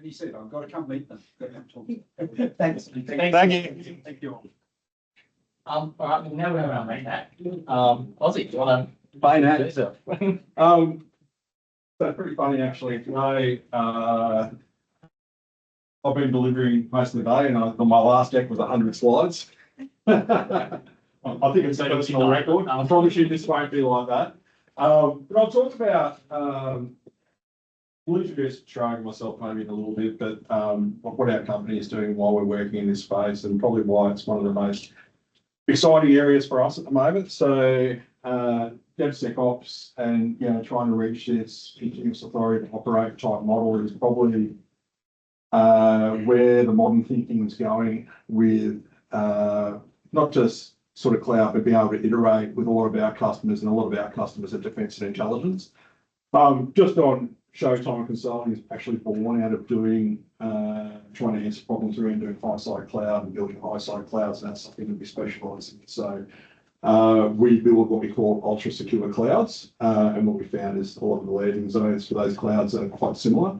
he said, I've got to come meet them. Thanks. Thank you. Thank you all. All right, now we're around right now. Ossie, do you want Bye, to Nat. yourself? So pretty funny actually. Today, I've been delivering most of the day, and on my last deck was 100 slides. I think it's a personal record. I promise you this won't be like that. But I'll talk about. We'll introduce Chirag and myself maybe in a little bit, but what our company is doing while we're working in this space, and probably why it's one of the most exciting areas for us at the moment. So, DevSecOps and trying to reach this continuous authority to operate type model is probably where the modern thinking is going with not just sort of cloud, but being able to iterate with a lot of our customers, and a lot of our customers are defence and intelligence. Just on Showtime Consulting is actually born out of doing, trying to answer problems around doing high-side cloud and building high-side clouds, and that's something that we specialise in. So we build what we call ultra-secure clouds, and what we found is a lot of the landing zones for those clouds are quite similar.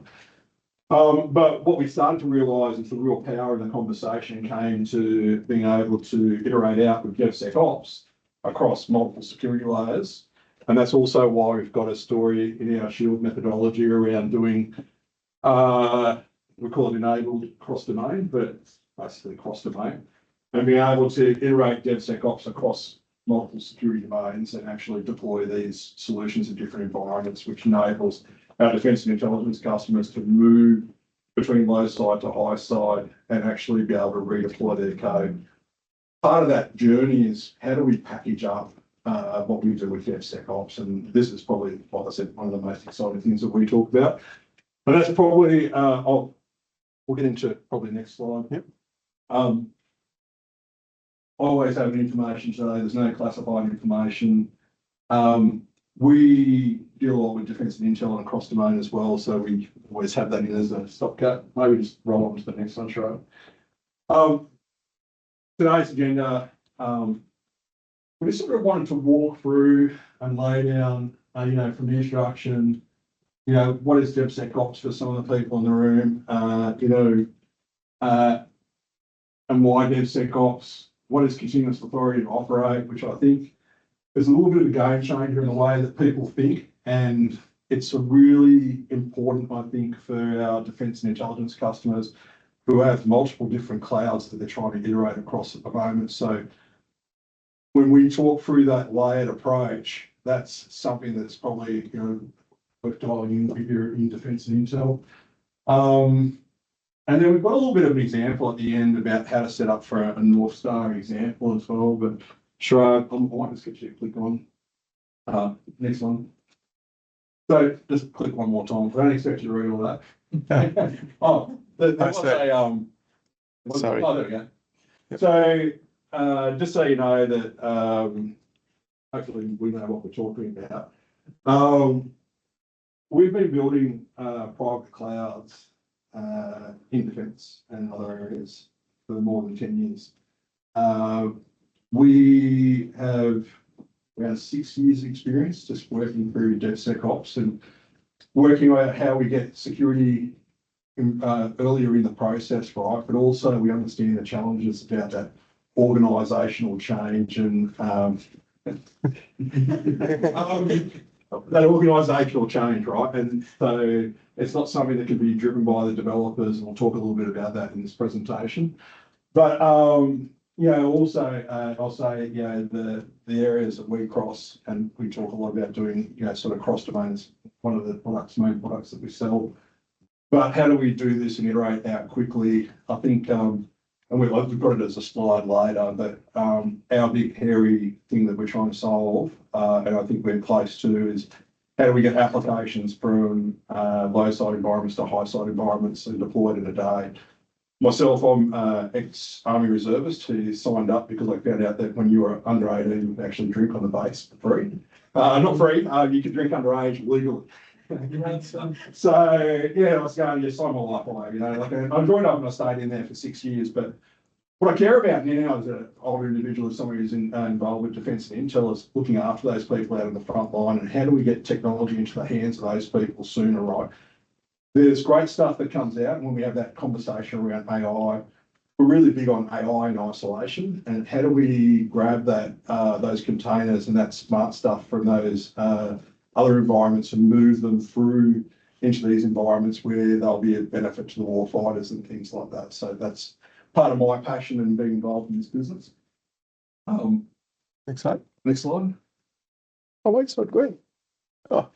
But what we started to realise is the real power of the conversation came to being able to iterate out with DevSecOps across multiple security layers. And that's also why we've got a story in our Shield methodology around doing, we call it enabled cross-domain, but basically cross-domain, and being able to iterate DevSecOps across multiple security domains and actually deploy these solutions in different environments, which enables our defence and intelligence customers to move between low side to high side and actually be able to redeploy their code. Part of that journey is how do we package up what we do with DevSecOps, and this is probably, like I said, one of the most exciting things that we talk about. But that's probably, we'll get into probably next slide. Yep. Always have information today. There's no classified information. We deal a lot with defence and intel and cross domain as well, so we always have that in as a stopgap. Maybe just roll on to the next one, Shirley. Today's agenda. We sort of wanted to walk through and lay down, from the introduction, what is DevSecOps for some of the people in the room, and why DevSecOps, what is continuous authority to operate, which I think is a little bit of a game changer in the way that people think, and it's a really important, I think, for our defence and intelligence customers who have multiple different clouds that they're trying to iterate across at the moment. So when we talk through that layered approach, that's something that's probably, worth dialing in if you're in defence and intel. And then we've got a little bit of an example at the end about how to set up for a North Star example as well. But Chirag, I might just get you to click on next one. So just click one more time. I don't expect you to read all that. There was a Sorry. Oh, there we go. So just so you know that hopefully we know what we're talking about. We've been building private clouds in defence and other areas for more than 10 years. We have around 6 years experience just working through DevSecOps and working out how we get security earlier in the process, right? But also we understand the challenges about that organisational change and that organisational change, right? And so it's not something that can be driven by the developers, and we'll talk a little bit about that in this presentation. But also I'll say, the areas that we cross, and we talk a lot about doing, sort of cross domains, one of the main products that we sell. But how do we do this and iterate out quickly? I think, and we've got it as a slide later, but our big hairy thing that we're trying to solve, and I think we're close to, is how do we get applications from low side environments to high side environments and deployed in a day? Myself, I'm ex-Army reservist who signed up because I found out that when you were under 18, you could actually drink on the base for free. Not free, you could drink underage legally. So I was going, yeah, sign my life away, I joined up and I stayed in there for 6 years. But what I care about now as an older individual, as someone who's involved with defence and intel, is looking after those people out on the front line, and how do we get technology into the hands of those people sooner, right? there's great stuff that comes out when we have that conversation around AI. We're really big on AI in isolation, and how do we grab that those containers and that smart stuff from those other environments and move them through into these environments where they'll be a benefit to the warfighters and things like that. So that's part of my passion and being involved in this business. Next slide. Next slide. Oh, wait, it's not great. Oh,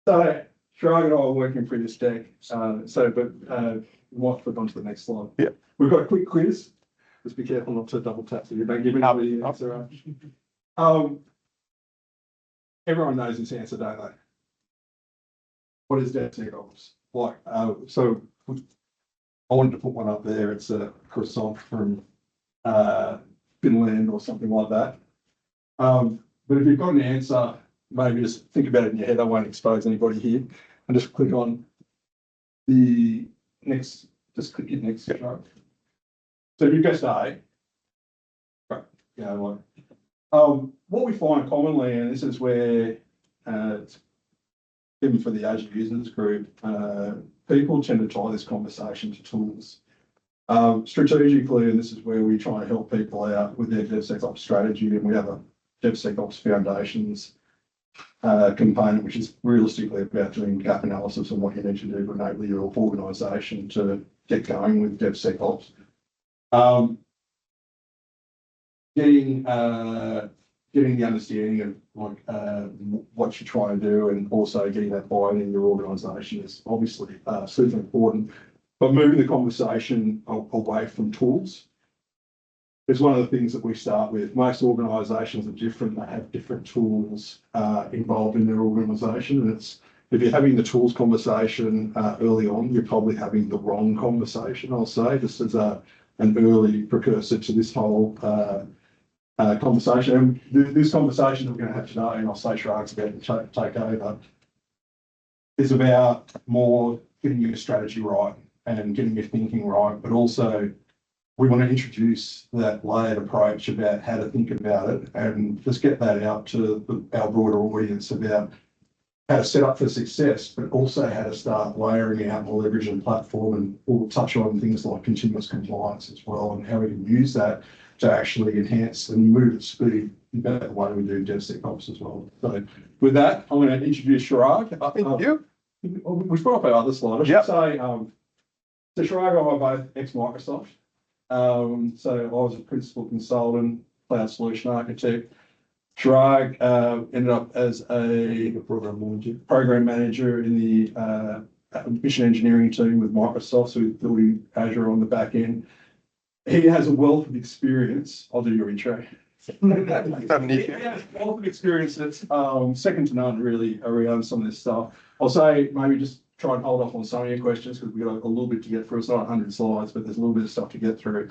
So Chirag and I are working through this deck. We might flip on to the next slide. Yeah. We've got a quick quiz. Just be careful not to double tap so you don't give anybody the answer. Everyone knows this answer, don't they? What is DevSecOps? Like, so I wanted to put one up there. It's a croissant from Finland or something like that. But if you've got an answer, maybe just think about it in your head. I won't expose anybody here. And just click on the next, just click it next. Right. So if you go to A, right, you know, like, what we find commonly, and this is where it's even for the Azure Users Group, people tend to tie this conversation to tools. Strategically, and this is where we try and help people out with their DevSecOps strategy, and we have a DevSecOps Foundations component, which is realistically about doing gap analysis and what you need to do to enable your organisation to get going with DevSecOps. Getting the understanding of like what you're trying to do, and also getting that buy-in in your organisation is obviously super important. But moving the conversation away from tools is one of the things that we start with. Most organisations are different; they have different tools involved in their organisation, and it's if you're having the tools conversation early on, you're probably having the wrong conversation. I'll say, just as an early precursor to this whole conversation. And this conversation that we're going to have today, and I'll say Chirag's about to take over, is about more getting your strategy right and getting your thinking right, but also we want to introduce that layered approach about how to think about it and just get that out to our broader audience about how to set up for success, but also how to start layering out and leveraging the platform. And we'll touch on things like continuous compliance as well, and how we can use that to actually enhance and move at speed about the way we do DevSecOps as well. So with that, I'm going to introduce Chirag. thank you. We've brought up our other slide. I should say, so Chirag and I are both ex-Microsoft. So I was a principal consultant, cloud solution architect. Chirag ended up as a program manager in the mission engineering team with Microsoft, so he's building Azure on the back end. He has a wealth of experience. I'll do your intro. He has a wealth of experience that's second to none, really, around some of this stuff. I'll say maybe just try and hold off on some of your questions because we've got a little bit to get through. It's not 100 slides, but there's a little bit of stuff to get through.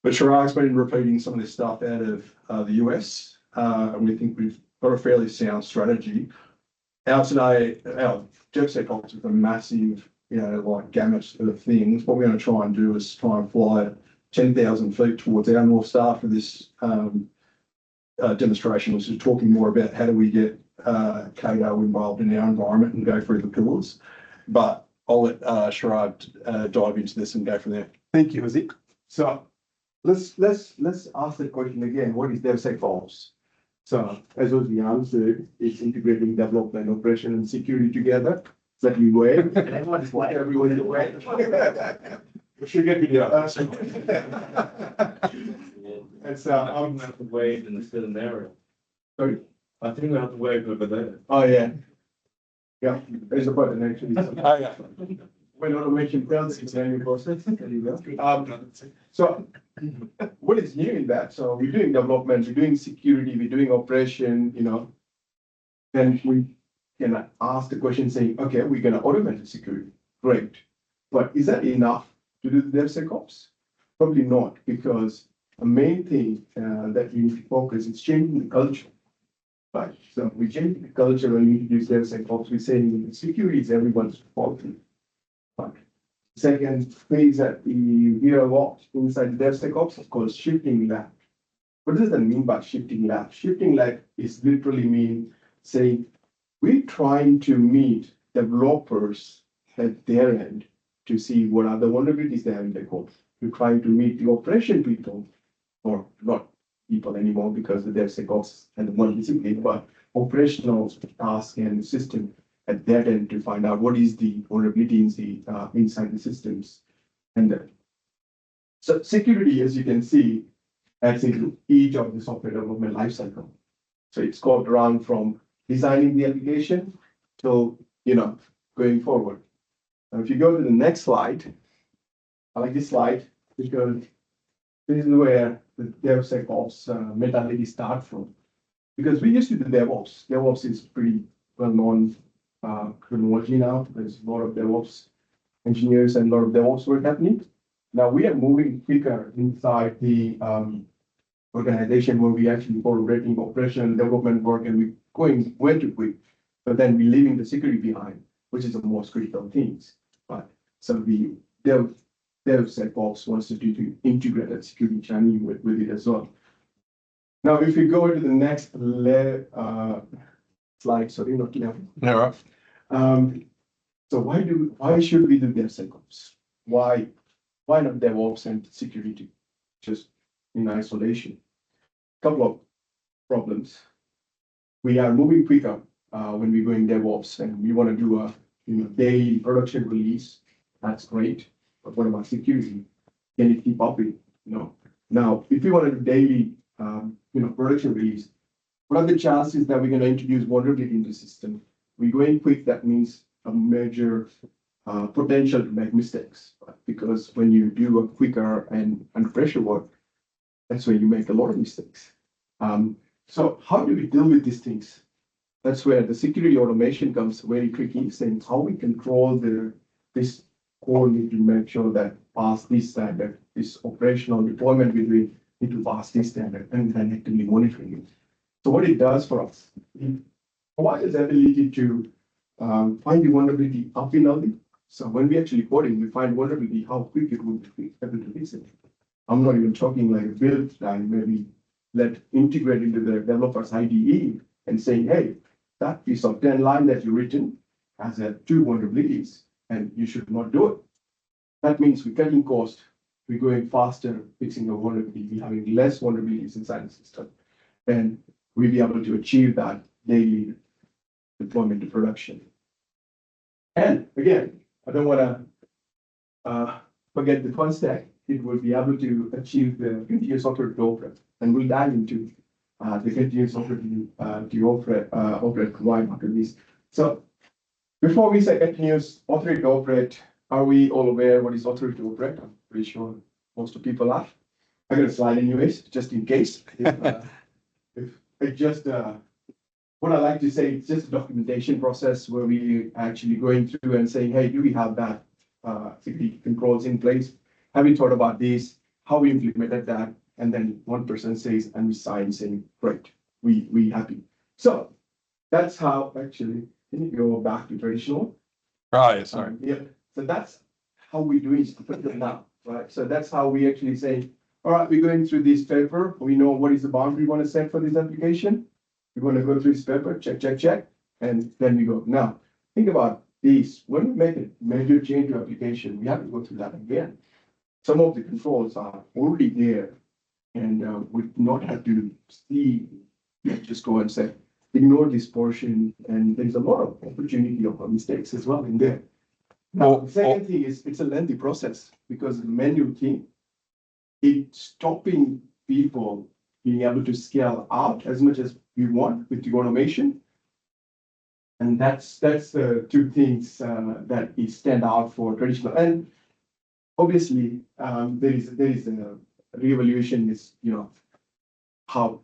But Chirag's been repeating some of this stuff out of the US, and we think we've got a fairly sound strategy. Our DevSecOps is a massive, like gamut of things. What we're going to try and do is try and fly it 10,000 feet towards our North Star for this demonstration, which is talking more about how do we get CATO involved in our environment and go through the pillars. But I'll let Chirag dive into this and go from there. Thank you, Ossie. So let's ask the question again. What is DevSecOps? So as Ossie answered, it's integrating development, operation, and security together. That we wear. And everyone is white. Everyone is white. We should get video. And so I'm going to wave in the still narrow. Sorry? I think we have to wave over there. Oh, yeah. Yeah, there's a button actually. Oh, yeah. We're not making plans, it's a process. There you go. So what is new in that? So we're doing development, we're doing security, we're doing operation, then we can ask the question saying, okay, we're going to automate the security. Great. But is that enough to do the DevSecOps? Probably not, because the main thing that we need to focus is changing the culture. Right. So we change the culture when we introduce DevSecOps. We're saying security is everyone's responsibility. Right. Second phase that we hear a lot inside the DevSecOps, of course, shifting left. What does that mean by shifting left? Shifting left is literally mean saying we're trying to meet developers at their end to see what are the vulnerabilities they have in their code. We're trying to meet the operation people, or not people anymore because the DevSecOps and the one discipline, but operational task and system at that end to find out what is the vulnerability in the inside the systems. And so security, as you can see, adds into each of the software development lifecycle. So it's got around from designing the application till going forward. Now, if you go to the next slide, I like this slide because this is where the DevSecOps mentality starts from. Because we used to do DevOps. DevOps is pretty well known terminology now. There's a lot of DevOps engineers and a lot of DevOps work happening. Now we are moving quicker inside the organization where we actually collaborating operation development work, and we're going way too quick. But then we're leaving the security behind, which is the most critical things. But so the DevSecOps wants to do to integrate that security channel with it as well. Now, if we go to the next slide, sorry, not level. Yeah, right. So why should we do DevSecOps? Why not DevOps and security just in isolation? Couple of problems. We are moving quicker when we go in DevOps, and we want to do a daily production release. That's great, but what about security? Can it keep up with it? No. Now, if we want to do daily production release, what are the chances that we're going to introduce vulnerability in the system? We're going quick, that means a major potential to make mistakes, right? Because when you do a quicker and under pressure work, that's when you make a lot of mistakes. So how do we deal with these things? That's where the security automation comes very tricky, saying how we control this core need to make sure that pass this standard, this operational deployment we do need to pass this standard, and then actively monitoring it. So what it does for us, it provides us the ability to find the vulnerability up in early. So when we actually coding, we find vulnerability, how quick it would be able to fix it. I'm not even talking like a build time where we let integrate into the developer's IDE and saying, hey, that piece of 10 line that you've written has 2 vulnerabilities and you should not do it. That means we're cutting cost, we're going faster, fixing the vulnerability, we're having less vulnerabilities inside the system, and we'll be able to achieve that daily deployment to production. And again, I don't want to forget the fun stack. It will be able to achieve the continuous software development, and we'll dive into the continuous software operate provide after this. So before we say continuous authority to operate, are we all aware what is authority to operate? I'm pretty sure most of people are. I got a slide anyways, just in case. If it just what I like to say, it's just a documentation process where we actually going through and saying, hey, do we have that security controls in place? Have we thought about this? How we implemented that? And then one person says, and we sign saying, great, we happy. So that's how actually, can you go back to traditional? Oh, yeah, sorry. Yeah, so that's how we do it now, right? So that's how we actually say, all right, we're going through this paper. We know what is the boundary we want to set for this application. We're going to go through this paper, check, and then we go. Now, think about this. When we make a major change to application, we have to go through that again. Some of the controls are already there, and we not have to see, just go and say, ignore this portion, and there's a lot of opportunity of mistakes as well in there. Now, the second thing is it's a lengthy process because the manual thing, it's stopping people being able to scale out as much as we want with the automation. And that's the 2 things that stand out for traditional. And obviously, there is a re-evaluation is, how,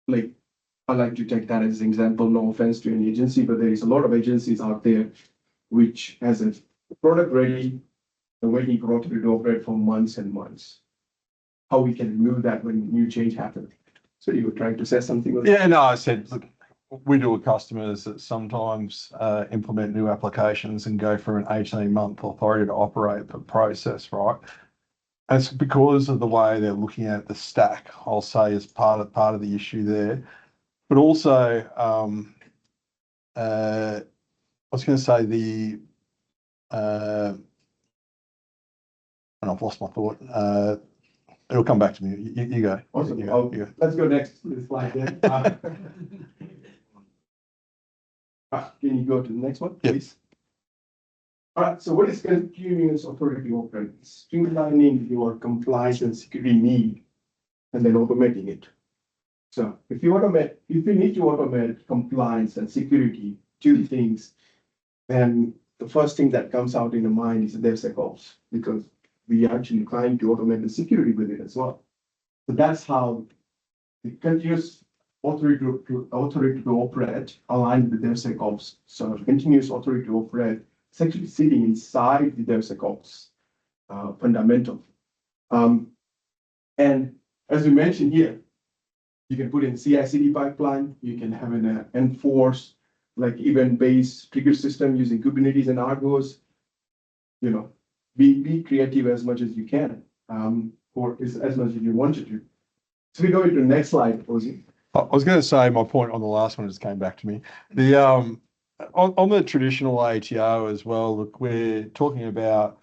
like, I like to take that as an example, no offense to any agency, but there is a lot of agencies out there which has a product ready, and waiting for it to operate for months and months. How we can remove that when new change happens. So you were trying to say something? Yeah, no, I said, look, we do with customers that sometimes implement new applications and go for an 18-month authority to operate the process, right? And it's because of the way they're looking at the stack, I'll say, is part of the issue there. But also, I was going to say and I've lost my thought. It'll come back to me. You go. Awesome. You go. You go. Let's go next to the slide then. Can you go to the next one, Yep. please? All right, so what is continuous authority operate? Streamlining your compliance and security need and then automating it. So if you need to automate compliance and security, two things, then the first thing that comes out in the mind is DevSecOps, because we are actually trying to automate the security with it as well. So that's how the continuous authority to operate aligned with DevSecOps. So continuous authority to operate is actually sitting inside the DevSecOps fundamental. And as we mentioned here, you can put in CI/CD pipeline. You can have an enforce like event-based trigger system using Kubernetes and Argos. You know, be creative as much as you can, or as much as you want to do. So we go into the next slide, Ozzy. I was going to say my point on the last one just came back to me. The on the traditional ATO as well. Look, we're talking about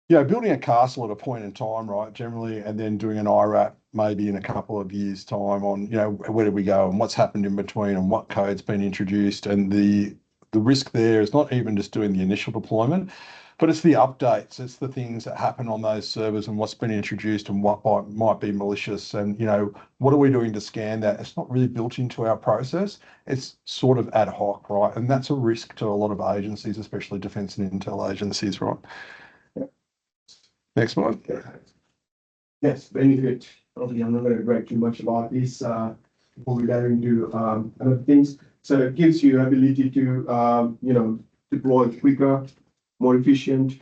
building a castle at a point in time, right? Generally, and then doing an IRAP maybe in a couple of years' time on where did we go and what's happened in between and what code's been introduced. And the risk there is not even just doing the initial deployment, but it's the updates. It's the things that happen on those servers and what's been introduced and what might be malicious. And, what are we doing to scan that? It's not really built into our process. It's sort of ad hoc, right? And that's a risk to a lot of agencies, especially defense and intel agencies, right? Yeah. Next one. Yes, benefit. Probably I'm not going to write too much about this before we dive into other things. So it gives you ability to, deploy quicker, more efficient,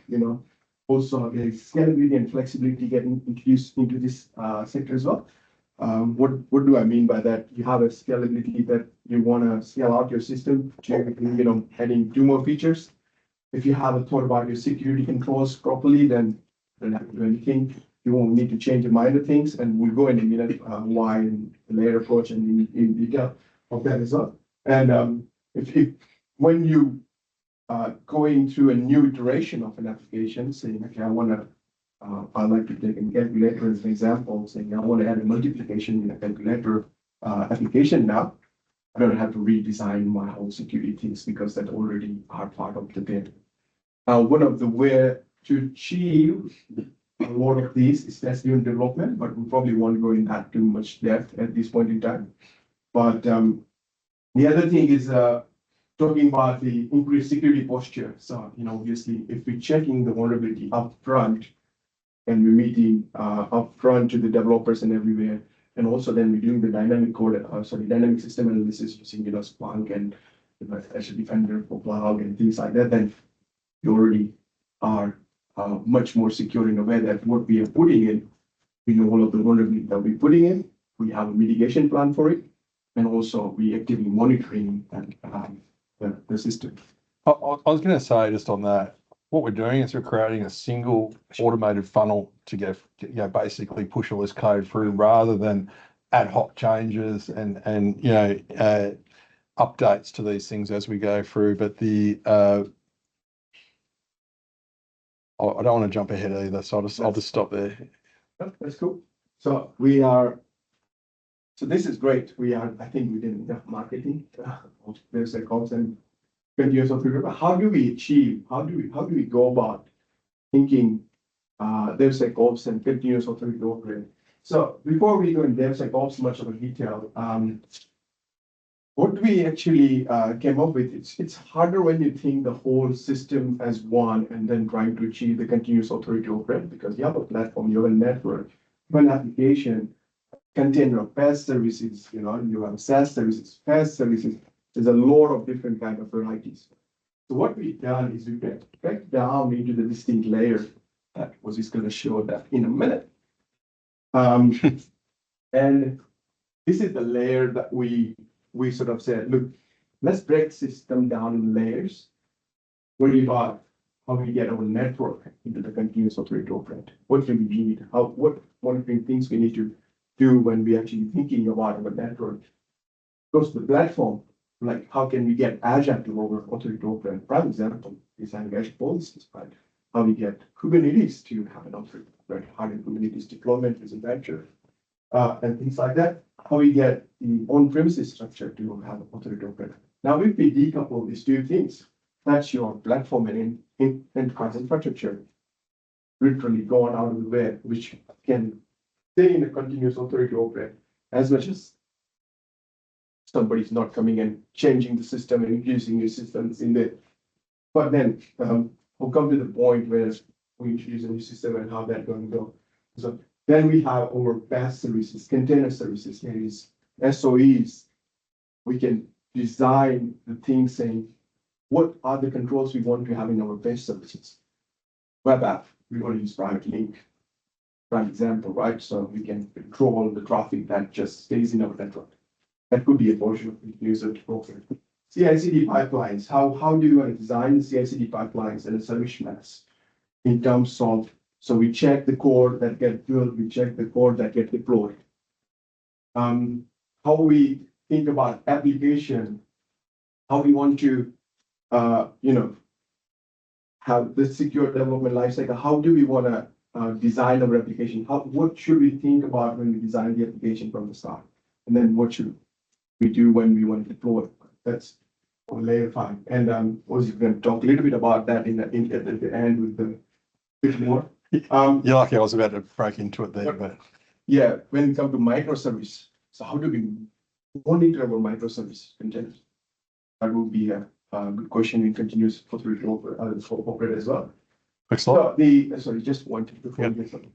also there's scalability and flexibility getting introduced into this sector as well. What do I mean by that? You have a scalability that you want to scale out your system to, adding 2 more features. If you have a thought about your security controls properly, then you don't have to do anything. You won't need to change the minor things, and we'll go in a minute why in the later approach and in detail of that as well. And when you going through a new iteration of an application, saying, okay, I'd like to take a calculator as an example, saying I want to add a multiplication in a calculator application now. I don't have to redesign my whole security things because that already are part of the data. One of the way to achieve a lot of these is test driven development, but we probably won't go in that too much depth at this point in time. But the other thing is talking about the increased security posture. So, obviously, if we're checking the vulnerability up front and we're meeting up front to the developers and everywhere, and also then we're doing the dynamic system analysis using, Splunk and Azure Defender for cloud and things like that, then you already are much more secure in a way that what we are putting in, we know all of the vulnerability that we're putting in, we have a mitigation plan for it, and also we actively monitoring and the system. I was going to say just on that, what we're doing is we're creating a single automated funnel to get, basically push all this code through rather than ad hoc changes and updates to these things as we go through. But I don't want to jump ahead either, so I'll just stop there. That's cool. So this is great. I think we did enough marketing of DevSecOps and continuous authority. How do we go about thinking DevSecOps and continuous authority to operate? So before we go in DevSecOps much of a detail, what we actually came up with, it's harder when you think the whole system as one and then trying to achieve the continuous authority to operate, because you have a platform, you have a network, you have an application, container of PaaS services, you have SaaS services, PaaS services. There's a lot of different kind of varieties. So what we've done is we break down into the distinct layers. That was just going to show that in a minute. And this is the layer that we sort of said, look, let's break system down in layers. Worry about how we get our network into the continuous authority to operate. What do we need? What monitoring things we need to do when we actually thinking about our network? Goes to the platform, like how can we get agile to our authority to operate? Prime example, design Azure policies, right? How we get Kubernetes to have an operator, right? How do Kubernetes deployment using Azure, and things like that. How we get the on-premises structure to have an authority operator. Now, if we decouple these two things, that's your platform and in enterprise infrastructure literally gone out of the way, which can stay in a continuous authority operate as much as somebody's not coming and changing the system and introducing new systems in there. But then we'll come to the point where we introduce a new system and how that's going to go. So then we have our BaaS services, container services, there is SOEs. We can design the things saying, what are the controls we want to have in our BaaS services? Web app, we want to use private link, prime example, right? So we can control the traffic that just stays in our network. That could be a portion of the user profile. CI/CD pipelines, how do you want to design the CI/CD pipelines and a service mesh in terms of, so we check the code that get built, we check the code that get deployed. How we think about application, how we want to, have the secure development lifecycle. How do we want to design our application? What should we think about when we design the application from the start? And then what should we do when we want to deploy? That's on layer 5. And Ossie, we're going to talk a little bit about that at the end with the bit more. You're lucky I was about to break into it there, but Yeah, when it comes to microservice, so how do we monitor our microservice containers? That would be a good question in continuous authority operate as well. excellent. So sorry, just one thing before we get something.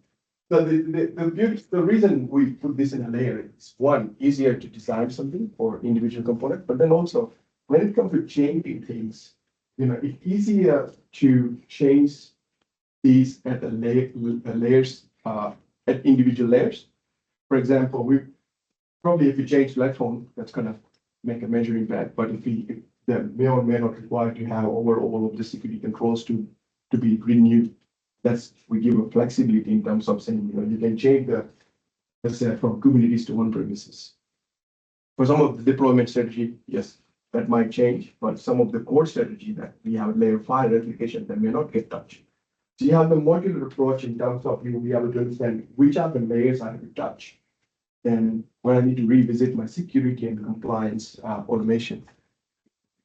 So the reason we put this in a layer is one, easier to design something for individual component, but then also when it comes to changing things, it's easier to change these at the layers, at individual layers. For example, if you change platform, that's gonna make a major impact. But if that may or may not require to have all of the security controls to be renewed, we give a flexibility in terms of saying, you can change let's say from Kubernetes to on-premises. For some of the deployment strategy, yes, that might change, but some of the core strategy that we have layer 5 application that may not get touched. So you have the modular approach in terms of you be able to understand which are the layers I have to touch. Then when I need to revisit my security and compliance automation.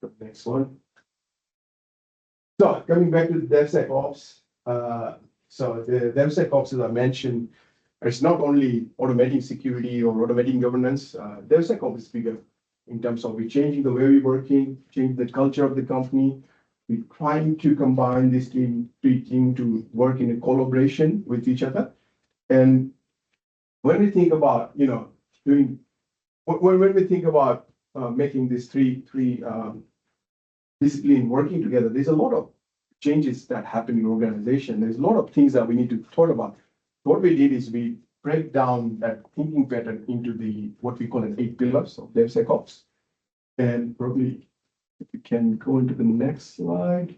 The next one. So coming back to the DevSecOps. So the DevSecOps, as I mentioned, it's not only automating security or automating governance. DevSecOps is bigger in terms of we're changing the way we're working, changing the culture of the company. We're trying to combine this three teams to work in a collaboration with each other. And when we think about, when we think about making these three discipline working together, there's a lot of changes that happen in organization. There's a lot of things that we need to talk about. What we did is we break down that thinking pattern into what we call an 8 pillars of DevSecOps. And probably if we can go into the next slide.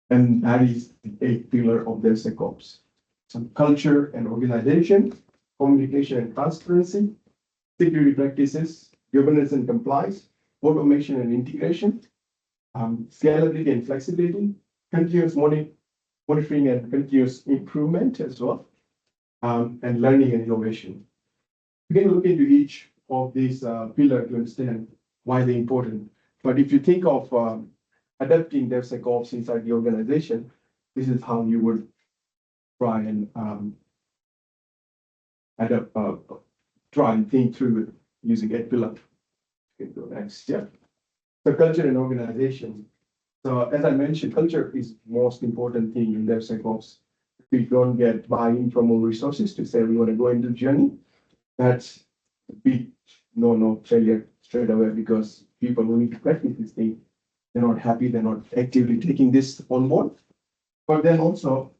And that is the 8th pillar of DevSecOps. Some culture and organization, communication and transparency, security practices, governance and compliance, automation and integration, scalability and flexibility, continuous monitoring and continuous improvement as well, and learning and innovation. We can look into each of these pillars to understand why they're important. But if you think of adapting DevSecOps inside the organization, this is how you would try and try and think through it using 8 pillars. Okay, go next. Yeah. So culture and organization. So as I mentioned, culture is most important thing in DevSecOps. If we don't get buy-in from our resources to say we want to go into the journey, that's a big no failure straight away, because people who need to practice this thing, they're not happy, they're not actively taking this on board. But then also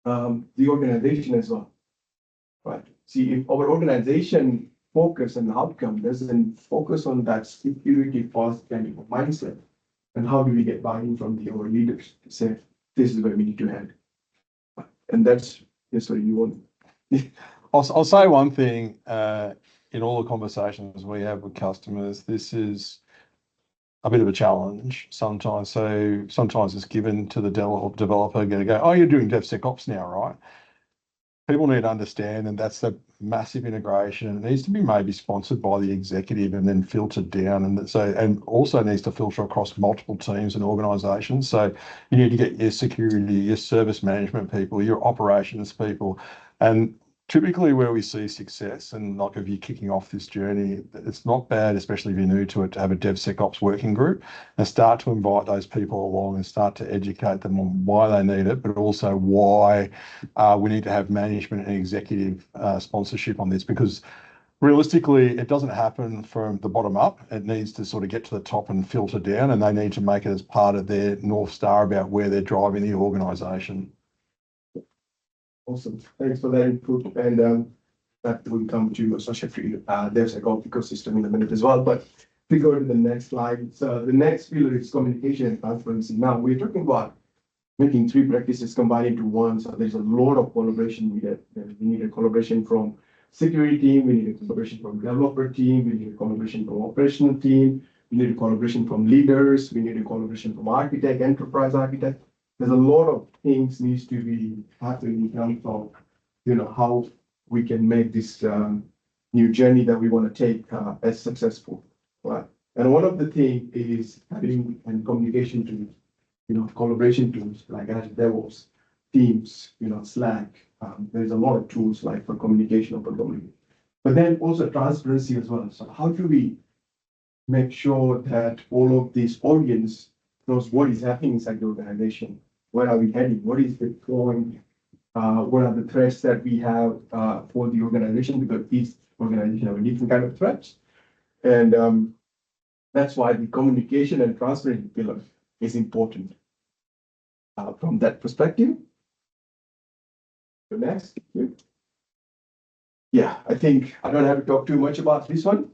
the organization as well, right? See, if our organization focus and outcome doesn't focus on that security first kind of mindset, and how do we get buy-in from our leaders to say, this is where we need to head? And that's what you want. I'll say one thing, in all the conversations we have with customers, this is a bit of a challenge sometimes. So sometimes it's given to the developer to go, oh, you're doing DevSecOps now, right? People need to understand, and that's a massive integration, and it needs to be maybe sponsored by the executive and then filtered down, and also needs to filter across multiple teams and organizations. So you need to get your security, your service management people, your operations people, and typically where we see success, and like if you're kicking off this journey, it's not bad, especially if you're new to it, to have a DevSecOps working group and start to invite those people along and start to educate them on why they need it, but also why we need to have management and executive sponsorship on this, because realistically, it doesn't happen from the bottom up. It needs to sort of get to the top and filter down, and they need to make it as part of their North Star about where they're driving the organization. Awesome. Thanks for that input. And that will come to associate DevSecOps ecosystem in a minute as well. But if we go to the next slide. So the next pillar is communication and transparency. Now we're talking about making three practices combined into one. So there's a lot of collaboration needed. We need a collaboration from security team, we need a collaboration from developer team, we need a collaboration from operational team, we need a collaboration from leaders, we need a collaboration from architect, enterprise architect. There's a lot of things needs to be happening in terms of, how we can make this new journey that we want to take as successful, right? And one of the things is having and communication tools, collaboration tools like Azure DevOps, Teams, Slack. There's a lot of tools like for communication, open communication, but then also transparency as well. So how do we make sure that all of this audience knows what is happening inside the organization? Where are we heading? What is the point? What are the threats that we have for the organization? Because each organization have a different kind of threats. And that's why the communication and transparency pillar is important from that perspective. The next. Yeah, I think I don't have to talk too much about this one.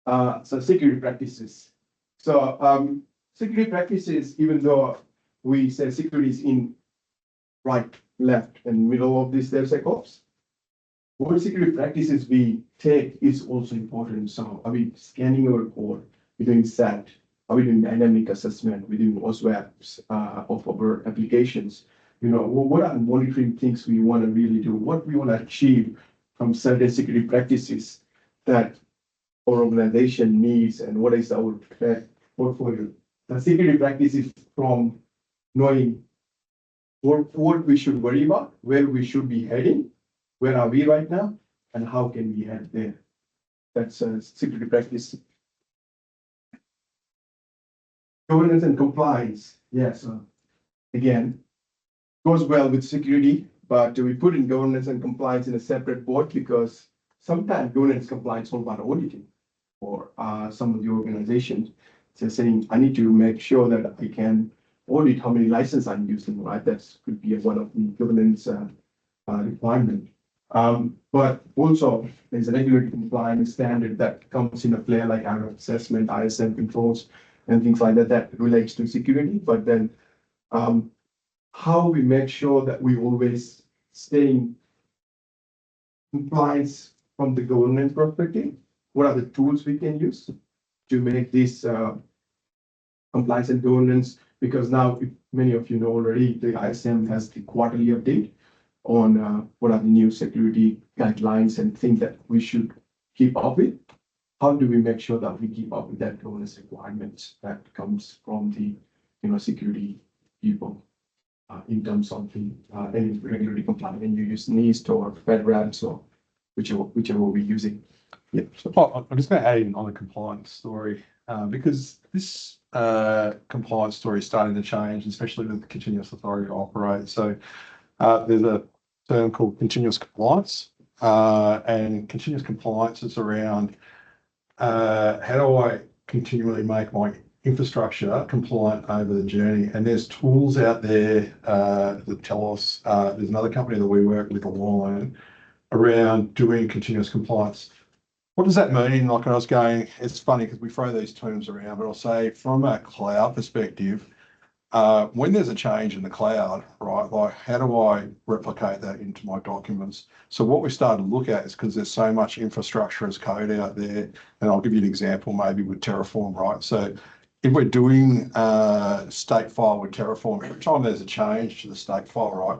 So security practices. So security practices, even though we say security is in right, left, and middle of this DevSecOps, what security practices we take is also important. So are we scanning our code? We're doing SAT. Are we doing dynamic assessment? We're doing OSWAPs of our applications. What are the monitoring things we want to really do? What we want to achieve from certain security practices that our organization needs, and what is our portfolio? The security practices from knowing what we should worry about, where we should be heading, where are we right now, and how can we head there? That's a security practice. Governance and compliance. Yes. Again, goes well with security, but we put in governance and compliance in a separate board because sometimes governance compliance is all about auditing for some of the organizations. So saying, I need to make sure that I can audit how many licenses I'm using, right? That could be one of the governance requirement. But also there's a regulatory compliance standard that comes into play, like our assessment, ISM controls, and things like that, that relates to security. But then how we make sure that we always stay in compliance from the governance perspective, what are the tools we can use to make this compliance and governance? Because now, many of you know already, the ISM has the quarterly update on what are the new security guidelines and things that we should keep up with. How do we make sure that we keep up with that governance requirements that comes from the security people in terms of the any regulatory compliance, and you use NIST or FedRAMP or whichever we're using. Yeah. So I'm just going to add in on the compliance story because this compliance story is starting to change, especially with the continuous authority to operate. So there's a term called continuous compliance, and continuous compliance is around how do I continually make my infrastructure compliant over the journey. And there's tools out there that tell us, there's another company that we work with online around doing continuous compliance. What does that mean? Like I was going, it's funny because we throw these terms around, but I'll say from a cloud perspective, when there's a change in the cloud, right, like how do I replicate that into my documents? So what we started to look at is because there's so much infrastructure as code out there, and I'll give you an example maybe with Terraform, right? So if we're doing a state file with Terraform, every time there's a change to the state file, right?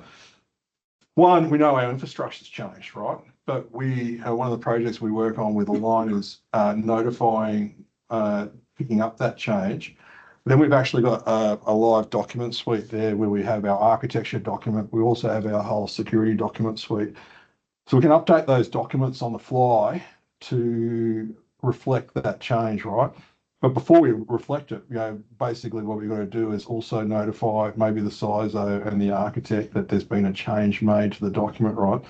One, we know our infrastructure's changed, right? But one of the projects we work on with Align is notifying, picking up that change. Then we've actually got a live document suite there where we have our architecture document. We also have our whole security document suite. So we can update those documents on the fly to reflect that change, right? But before we reflect it, basically what we've got to do is also notify maybe the CISO and the architect that there's been a change made to the document, right?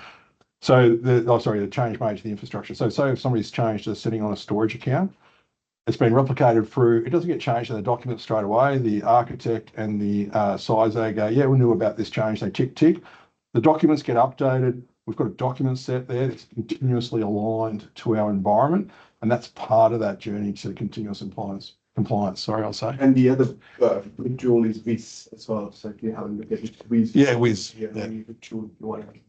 So the change made to the infrastructure. So say if somebody's changed a setting on a storage account, it's been replicated through, it doesn't get changed in the document straight away. The architect and the CISO go, yeah, we knew about this change. They tick. The documents get updated. We've got a document set there that's continuously aligned to our environment. And that's part of that journey to continuous compliance. Sorry, I'll say. And the other big tool is Wiz as well. So if you haven't looked at it, Wiz. Yeah, Wiz. Yeah. Good tool. You want to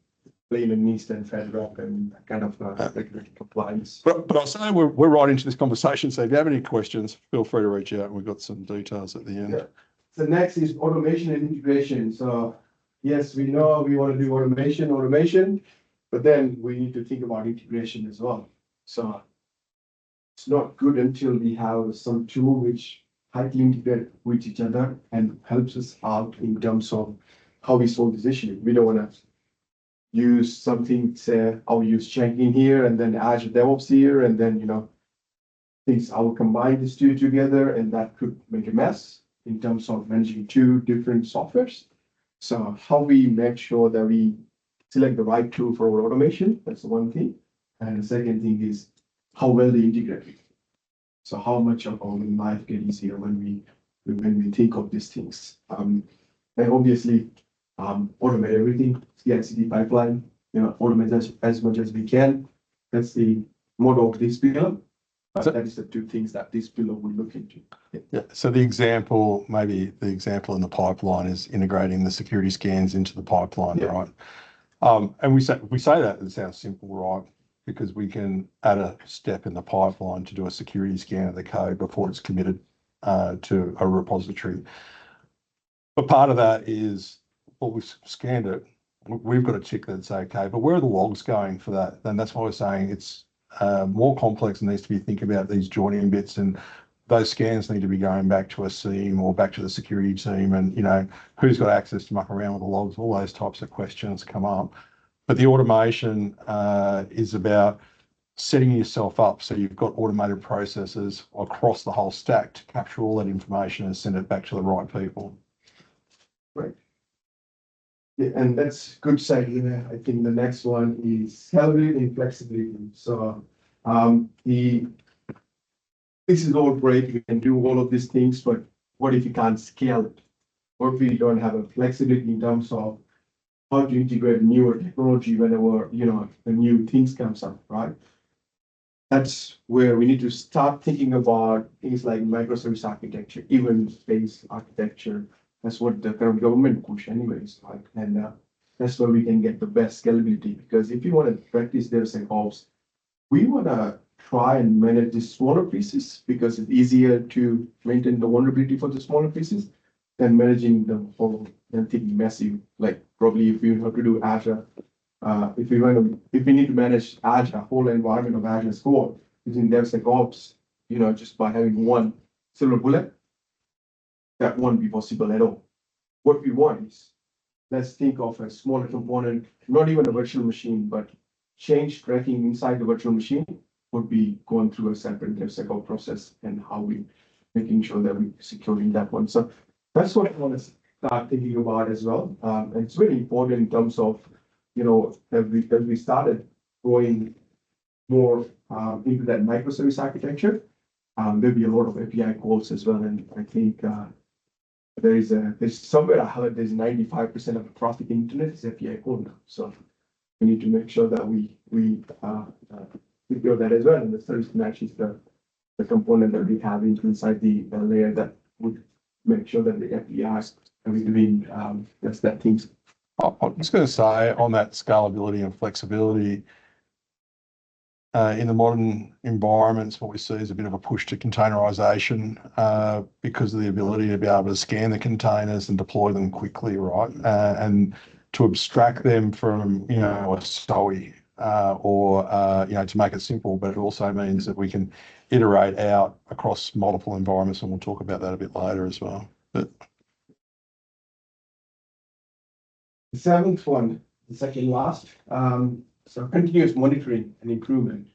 plain and NIST and FedRAMP and kind of regulatory compliance. But I'll say we're right into this conversation. So if you have any questions, feel free to reach out. And we've got some details at the end. Yeah. So next is automation and integration. So yes, we know we want to do automation, but then we need to think about integration as well. So it's not good until we have some tool which tightly integrate with each other and helps us out in terms of how we solve this issue. We don't want to use something, say, I'll use Jenkins here and then Azure DevOps here, and then, things, I will combine these two together, and that could make a mess in terms of managing two different softwares. So how we make sure that we select the right tool for our automation, that's the one thing. And the second thing is how well they integrate. So how much of our life get easier when we think of these things. And obviously, automate everything, CI/CD pipeline, automate as much as we can. That's the motto of this pillar. That is the two things that this pillar will look into. Yeah. So maybe the example in the pipeline is integrating the security scans into the pipeline, right? And we say that it sounds simple, right? Because we can add a step in the pipeline to do a security scan of the code before it's committed to a repository. But part of that is, well, we've scanned it. We've got a tick that's okay, but where are the logs going for that? And that's why we're saying it's more complex and needs to be thinking about these joining bits, and those scans need to be going back to a SIEM or back to the security team, and who's got access to muck around with the logs. All those types of questions come up. But the automation is about setting yourself up so you've got automated processes across the whole stack to capture all that information and send it back to the right people. Right. Yeah, and that's good side here. I think the next one is scalability and flexibility. So this is all great. We can do all of these things, but what if you can't scale it? What if we don't have a flexibility in terms of how to integrate newer technology whenever the new things comes up, right? That's where we need to start thinking about things like microservice architecture, event-based architecture. That's what the current government push anyways, right? And that's where we can get the best scalability, because if you want to practice DevSecOps, we want to try and manage the smaller pieces because it's easier to maintain the vulnerability for the smaller pieces than managing the whole and thinking massive. Like probably if you have to do Azure, if we need to manage Azure, whole environment of Azure code using DevSecOps, just by having one silver bullet, that won't be possible at all. What we want is, let's think of a smaller component, not even a virtual machine, but change tracking inside the virtual machine would be going through a separate DevSecOps process, and how we making sure that we're securing that one. So that's what I want to start thinking about as well. And it's really important in terms of, as we started going more into that microservice architecture, there'll be a lot of API calls as well. And I think there's somewhere I heard there's 95% of the traffic internet is API call now. So we need to make sure that we secure that as well. And the service mesh is the component that we have inside the layer that would make sure that the APIs are doing that things. I'm just going to say on that scalability and flexibility, in the modern environments, what we see is a bit of a push to containerization because of the ability to be able to scan the containers and deploy them quickly, right? And to abstract them from, you know, a SOE or, you know, to make it simple, but it also means that we can iterate out across multiple environments, and we'll talk about that a bit later as well. But The seventh one, the second last, so continuous monitoring and improvement.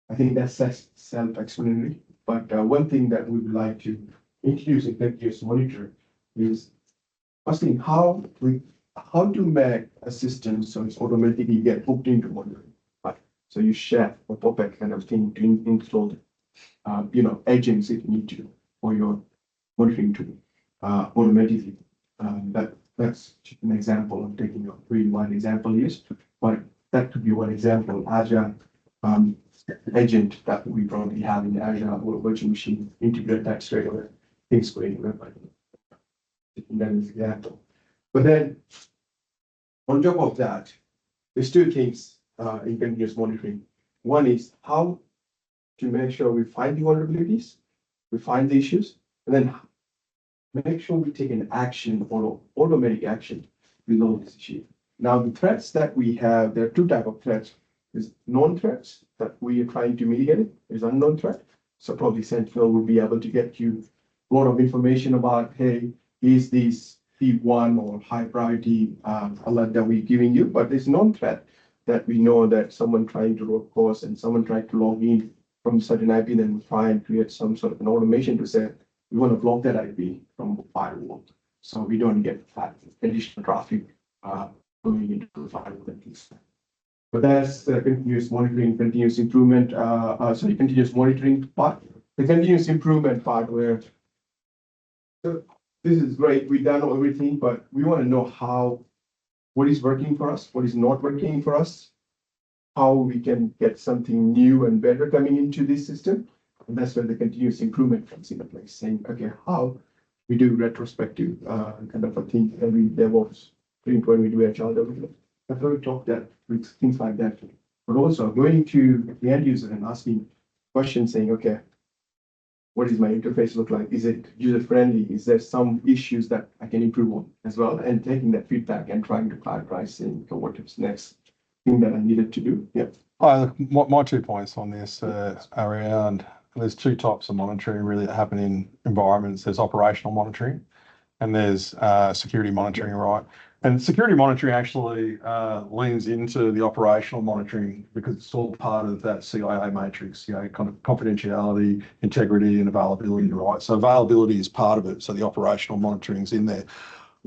I think that's self-explanatory, but one thing that we would like to introduce in continuous monitor is asking how to make a system so it's automatically get hooked into monitoring. Right? So you share or puppet kind of thing to install, you know, agents if you need to for your monitoring tool automatically. That's an example. I'm taking a really one example is, but that could be one example. Azure agent that we probably have in Azure or virtual machine, integrate that straight away. Things going anywhere. That is an example. But then on top of that, there's two things in continuous monitoring. One is how to make sure we find the vulnerabilities, we find the issues, and then make sure we take an action or automatic action to resolve this issue. Now, the threats that we have, there are two types of threats. There's known threats that we are trying to mitigate. There's unknown threat. So probably Sentinel will be able to get you a lot of information about, hey, is this P1 or high priority alert that we're giving you? But there's known threat that we know that someone trying to root cause and someone trying to log in from certain IP, then we try and create some sort of an automation to say, we want to block that IP from the firewall. So we don't get that additional traffic going into the firewall. But that's the continuous monitoring, continuous improvement, continuous monitoring part. The continuous improvement part where so this is great, we've done everything, but we want to know what is working for us, what is not working for us, how we can get something new and better coming into this system. And that's where the continuous improvement comes into place, saying, okay, how we do retrospective kind of a thing every DevOps sprint when we do agile development. That's why we talk that with things like that. But also going to the end user and asking questions saying, okay, what does my interface look like? Is it user friendly? Is there some issues that I can improve on as well? And taking that feedback and trying to clarify, saying, okay, what is next thing that I needed to do? Yeah. My 2 points on this are around, there's two types of monitoring really that happen in environments. There's operational monitoring and there's security monitoring, right? And security monitoring actually leans into the operational monitoring because it's all part of that CIA matrix, you know, kind of confidentiality, integrity, and availability, right? So availability is part of it. So the operational monitoring is in there.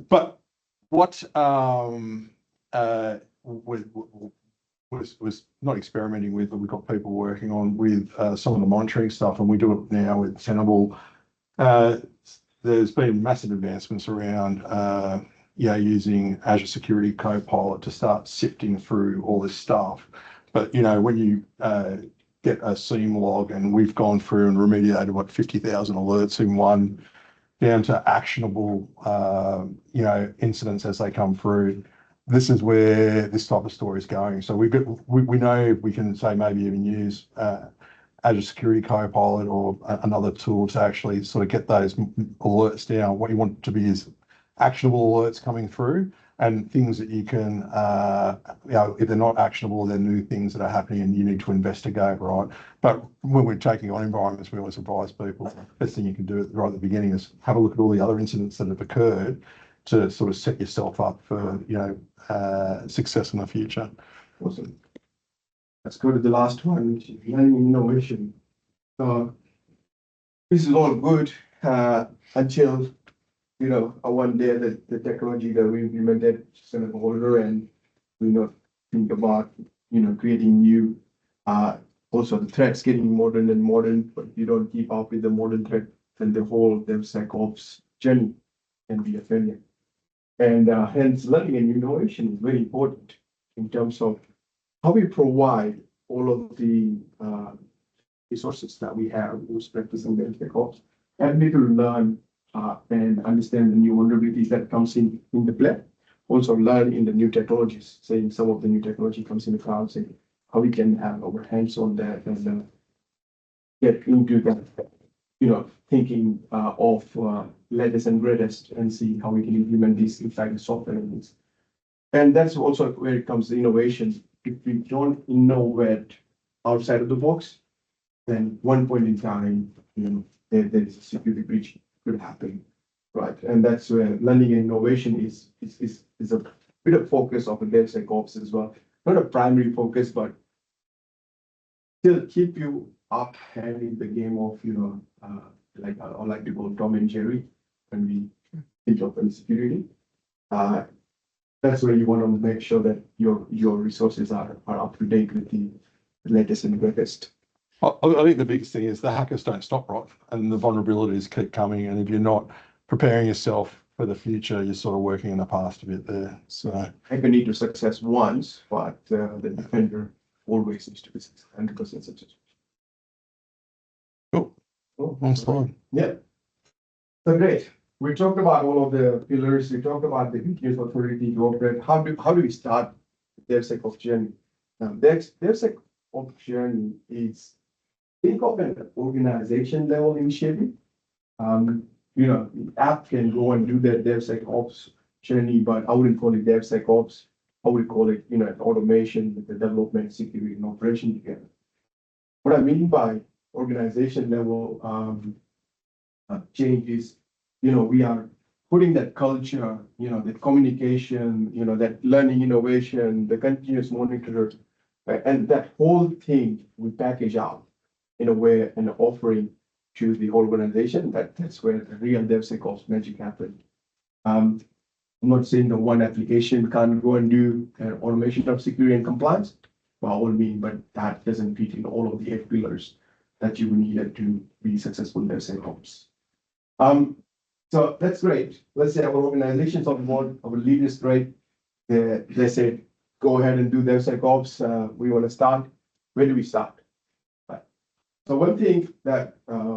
But what was not experimenting with, but we've got people working on with some of the monitoring stuff, and we do it now with Tenable. There's been massive advancements around using Azure Security Copilot to start sifting through all this stuff. But, you know, when you get a SIEM log, and we've gone through and remediated, 50,000 alerts in one, down to actionable, incidents as they come through. This is where this type of story is going. So we know we can say maybe even use Azure Security Copilot or another tool to actually sort of get those alerts down. What you want to be is actionable alerts coming through and things that you can, if they're not actionable, they're new things that are happening and you need to investigate, right? But when we're taking on environments, we always advise people, the best thing you can do right at the beginning is have a look at all the other incidents that have occurred to sort of set yourself up for, success in the future. Awesome. Let's go to the last one, which is learning and innovation. So this is all good until, one day that the technology that we implemented is kind of older and we not think about, creating new, also the threats getting modern and modern, but if you don't keep up with the modern threat, then the whole DevSecOps journey can be a failure. And hence learning and innovation is very important in terms of how we provide all of the resources that we have with practicing DevSecOps, and we to learn and understand the new vulnerabilities that comes in the play. Also learn in the new technologies, saying some of the new technology comes in the cloud, saying how we can have our hands on that and get into that, thinking of latest and greatest and see how we can implement this inside the software and things. And that's also where it comes to innovation. If we don't innovate outside of the box, then one point in time, there is a security breach could happen, right? And that's where learning and innovation is a bit of focus of the DevSecOps as well. Not a primary focus, but still keep you up and in the game of, like I like to call Tom and Jerry when we think of security. That's where you want to make sure that your resources are up to date with the latest and greatest. I think the biggest thing is the hackers don't stop, right? And the vulnerabilities keep coming. And if you're not preparing yourself for the future, you're sort of working in the past a bit there. So Hacker need to success once, but the defender always needs to be 100% successful. cool. Next slide. Yeah. So great. We talked about all of the pillars. We talked about the continuous authority to operate. How do we start the DevSecOps journey? Now, DevSecOps journey is, think of an organization level initiative. The app can go and do their DevSecOps journey, but I wouldn't call it DevSecOps. I would call it, an automation with the development, security, and operation together. What I mean by organization level change is, we are putting that culture, the communication, that learning innovation, the continuous monitor, right? And that whole thing we package out in a way and offering to the organization. That's where the real DevSecOps magic happens. I'm not saying that one application can't go and do automation of security and compliance, by all means, but that doesn't fit in all of the 8 pillars that you need to be successful in DevSecOps. So that's great. Let's say our organization's on board, our leaders great. They said, go ahead and do DevSecOps. We want to start. Where do we start? Right. So one thing that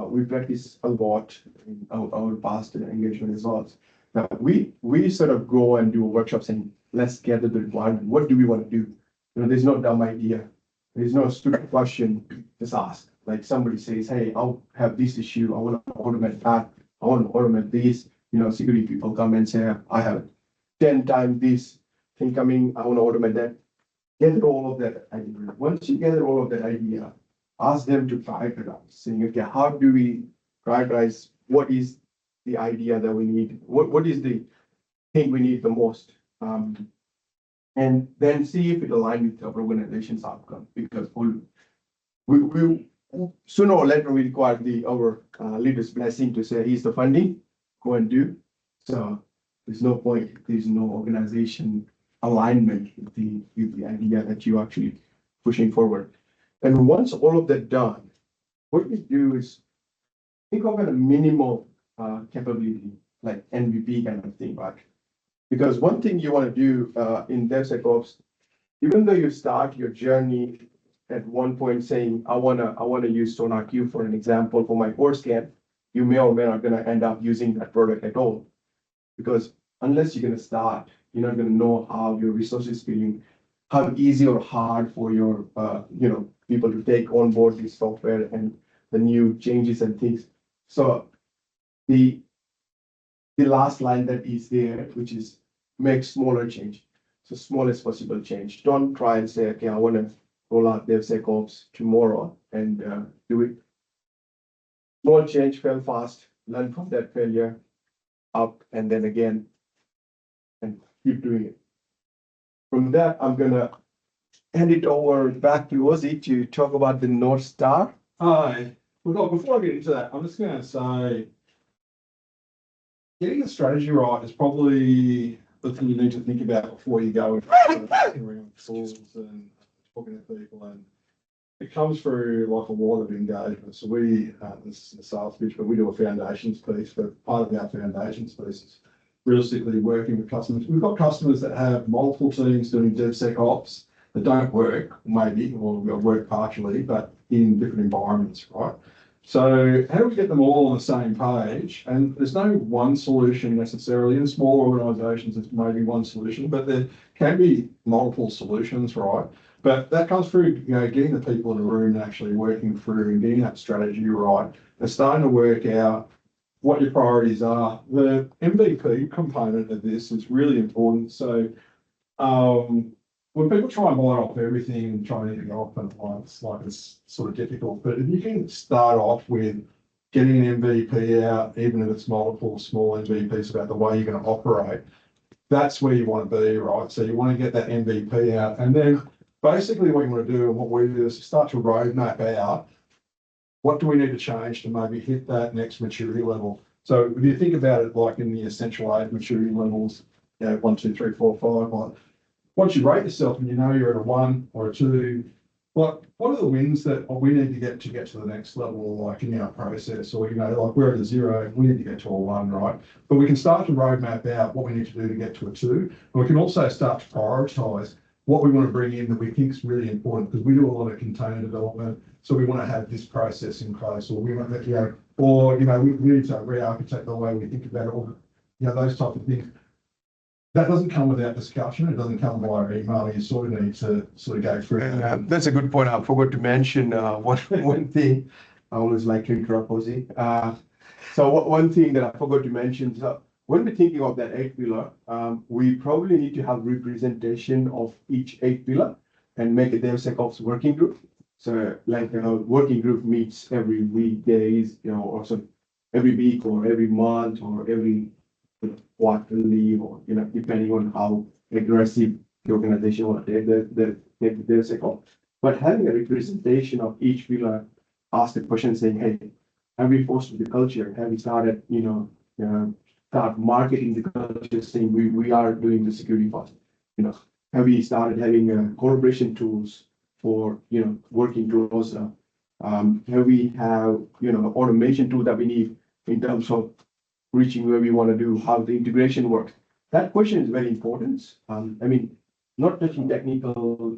we practice a lot in our past engagement results, that we sort of go and do workshops and let's gather the requirement. What do we want to do? There's no dumb idea. There's no stupid question. Just ask. Like somebody says, hey, I'll have this issue. I want to automate that. I want to automate this. Security people come and say, I have 10 times this thing coming. I want to automate that. Gather all of that idea. Once you gather all of that idea, ask them to prioritize, saying, okay, how do we prioritize? What is the idea that we need? What is the thing we need the most? And then see if it aligns with our organization's outcome, because we sooner or later we require our leaders' blessing to say, here's the funding, go and do. So there's no point, there's no organization alignment with the idea that you're actually pushing forward. And once all of that done, what we do is think of a minimal capability, like MVP kind of thing, right? Because one thing you want to do in DevSecOps, even though you start your journey at one point saying, I wanna use SonarQube for an example for my core scan, you may or may not gonna end up using that product at all. Because unless you're gonna start, you're not gonna know how your resources feeling, how easy or hard for your people to take on board this software and the new changes and things. So the last line that is there, which is make smaller change. So smallest possible change. Don't try and say, okay, I want to roll out DevSecOps tomorrow and do it. Small change, fail fast, learn from that failure, up and then again, and keep doing it. From that, I'm gonna hand it over back to Ossie to talk about the North Star. Hi. Well, before I get into that, I'm just going to say, getting the strategy right is probably the thing you need to think about before you go around calls and talking to people. And it comes through like a lot of engagement. So this is a sales pitch, but we do a foundations piece. But part of our foundations piece is realistically working with customers. We've got customers that have multiple teams doing DevSecOps that don't work, maybe, or work partially, but in different environments, right? So how do we get them all on the same page? And there's no one solution necessarily. In small organisations, it's maybe one solution, but there can be multiple solutions, right? But that comes through, getting the people in the room and actually working through and getting that strategy right. They're starting to work out what your priorities are. The MVP component of this is really important. So when people try and bite off everything and try anything off, and it's sort of difficult. But if you can start off with getting an MVP out, even if it's multiple small MVPs about the way you're going to operate, that's where you want to be, right? So you want to get that MVP out, and then basically what you want to do and what we do is start to roadmap out what do we need to change to maybe hit that next maturity level. So if you think about it like in the essential aid maturity levels, 1, 2, 3, 4, 5, like once you rate yourself and you're at a 1 or a 2, what are the wins that we need to get to the next level, like in our process, or like we're at a 0, we need to get to a 1, right? But we can start to roadmap out what we need to do to get to a 2, and we can also start to prioritise what we want to bring in that we think is really important, because we do a lot of container development, so we want to have this process in place, or we want to, we need to re-architect the way we think about it, or those type of things. That doesn't come without discussion. It doesn't come via email. You sort of need to go through it. That's a good point. I forgot to mention one thing. I always like to interrupt Ossie. So one thing that I forgot to mention. So when we're thinking of that 8 pillar, we probably need to have representation of each 8 pillar and make a DevSecOps working group. So working group meets every weekdays, or so every week or every month or every quarterly, or depending on how aggressive the organization want to take the DevSecOps. But having a representation of each pillar, ask the question saying, hey, have we fostered the culture? Have we started, start marketing the culture, saying we are doing the security first? Have we started having collaboration tools for working towards have we have automation tool that we need in terms of reaching where we want to do, how the integration works? That question is very important. Not touching technical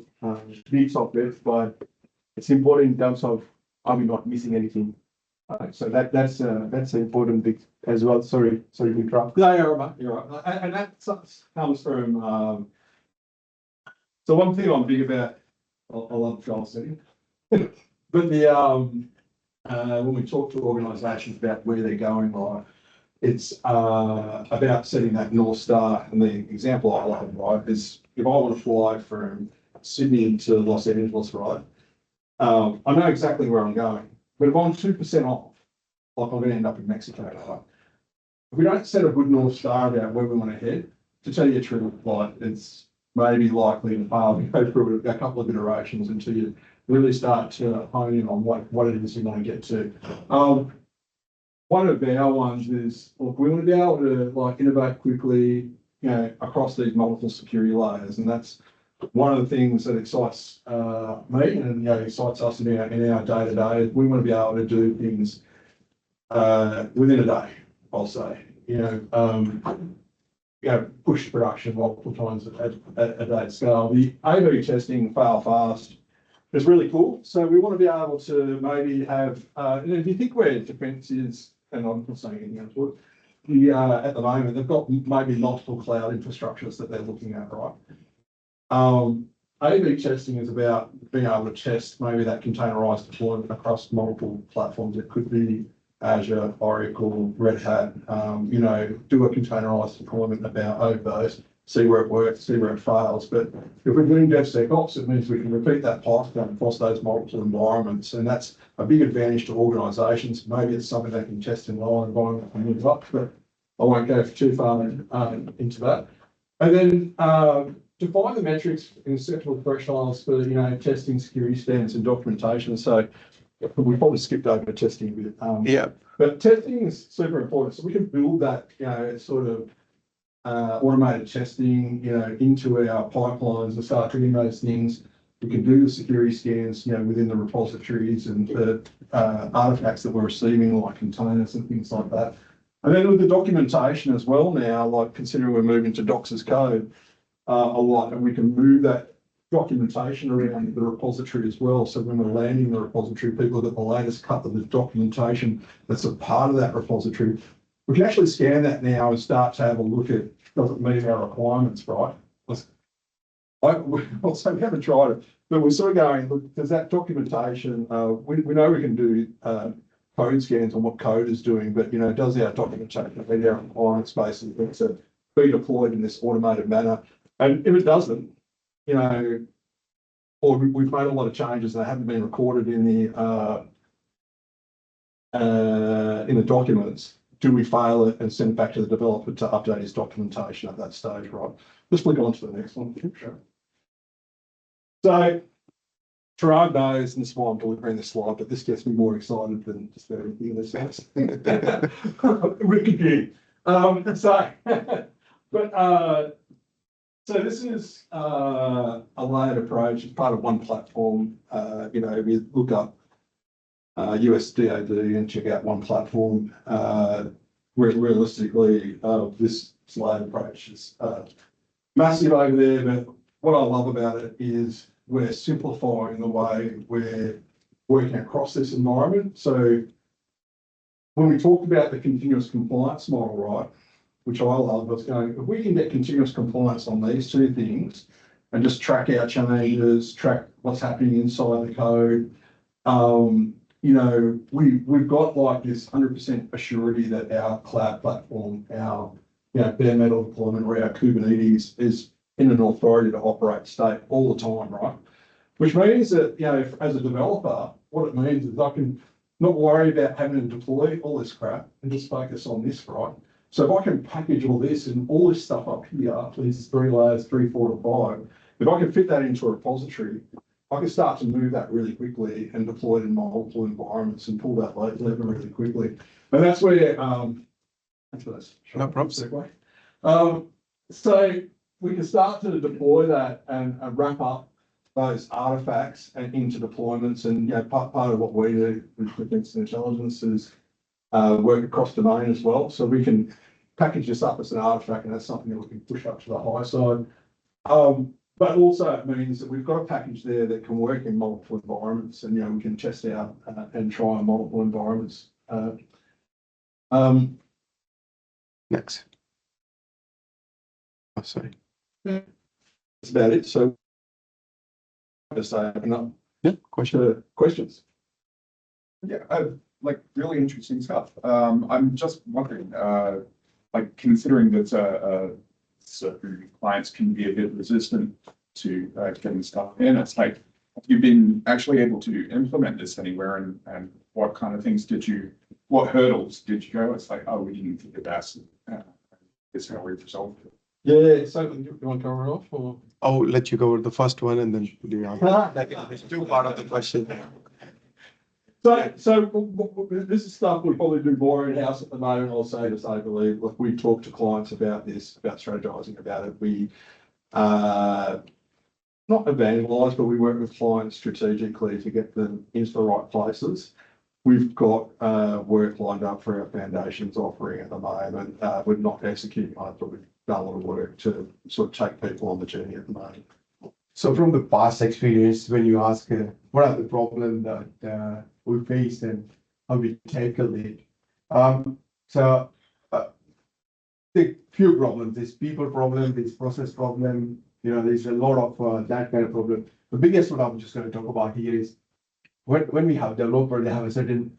bits of it, but it's important in terms of are we not missing anything? So that's an important thing as well. Sorry to interrupt. No, you're right. And that comes from. So one thing I'm big about, I love goal setting, but when we talk to organisations about where they're going, right, it's about setting that North Star. And the example I love, right, is if I want to fly from Sydney to Los Angeles, right, I know exactly where I'm going, but if I'm 2% off, like I'm going to end up in Mexico, right? If we don't set a good North Star about where we want to head, to tell you the truth, like it's maybe likely to fail. You go through a couple of iterations until you really start to hone in on what it is you want to get to. One of our ones is, look, we want to be able to innovate quickly, across these multiple security layers, and that's one of the things that excites me and excites us in our day-to-day. We want to be able to do things within a day, I'll say. Push production multiple times at a day scale. The A/B testing fail fast is really cool. So we want to be able to maybe have, if you think where defence is, and I'm not saying anything else, at the moment, they've got maybe multiple cloud infrastructures that they're looking at, right? A/B testing is about being able to test maybe that containerized deployment across multiple platforms. It could be Azure, Oracle, Red Hat, do a containerized deployment over those, see where it works, see where it fails. But if we're doing DevSecOps, it means we can repeat that pipeline across those multiple environments. And that's a big advantage to organizations. Maybe it's something they can test in low environment and move up, but I won't go too far into that. And then define the metrics and acceptable thresholds for, testing, security standards and documentation. So we probably skipped over testing a bit. But testing is super important. So we can build that, sort of automated testing, into our pipelines and start doing those things. We can do the security scans, within the repositories and the artifacts that we're receiving, like containers and things like that. And then with the documentation as well now, like considering we're moving to Docs as code a lot, and we can move that documentation around the repository as well. So when we're landing the repository, people have got the latest cut of the documentation that's a part of that repository. We can actually scan that now and start to have a look at, does it meet our requirements, right? Also, we haven't tried it, but we're sort of going, look, does that documentation, we know we can do code scans on what code is doing, but, you know, does our documentation meet our requirements basically to be deployed in this automated manner? And if it doesn't, you know, or we've made a lot of changes that haven't been recorded in the documents, do we fail it and send it back to the developer to update his documentation at that stage, right? Let's flick on to the next one. Sure. So, Chirag knows, and this is why I'm delivering this slide, but this gets me more excited than just about anything in this house. Wicked. So this is a layered approach. It's part of one platform. You know, we look up US DoD and check out one platform. Realistically, this layered approach is massive over there, but what I love about it is we're simplifying the way we're working across this environment. So when we talked about the continuous compliance model, right, which I love, I was going, if we can get continuous compliance on these two things and just track our changes, track what's happening inside the code, you know, we've got like this 100% assurity that our cloud platform, our, you know, bare metal deployment or our Kubernetes is in an authority to operate state all the time, right? Which means that, you know, as a developer, what it means is I can not worry about having to deploy all this crap and just focus on this, right? So if I can package all this and all this stuff up here, these 3 layers, 3, 4 to 5, if I can fit that into a repository, I can start to move that really quickly and deploy it in multiple environments and pull that lever really quickly. And that's where, No problems. So we can start to deploy that and wrap up those artifacts and into deployments. And, you know, part of what we do with defense and intelligence is work across domain as well. So we can package this up as an artifact, and that's something that we can push up to the high side. But also it means that we've got a package there that can work in multiple environments, and, you know, we can test out and try on multiple environments. Next. Oh, sorry. That's about it. So just open up questions. Yeah, like really interesting stuff. I'm just wondering, like considering that certain clients can be a bit resistant to getting stuff in, it's like, have you been actually able to implement this anywhere, and what kind of things what hurdles did you go? It's like, oh, we didn't think of that. This is how we resolved it. Yeah, so you want to cover it off, or? I'll let you go with the first one and then the other. There's 2 parts of the question. So this is stuff we probably do more in-house at the moment. I'll say to say, believe, look, we talk to clients about this, about strategizing about it. We not evangelize, but we work with clients strategically to get them into the right places. We've got work lined up for our foundations offering at the moment. We're not executing on it, but we've done a lot of work to sort of take people on the journey at the moment. So from the past experience, when you ask what are the problems that we faced and how we tackled it, the few problems, there's people problem, there's process problem, you know, there's a lot of that kind of problem. The biggest one I'm just going to talk about here is when we have developer, they have a certain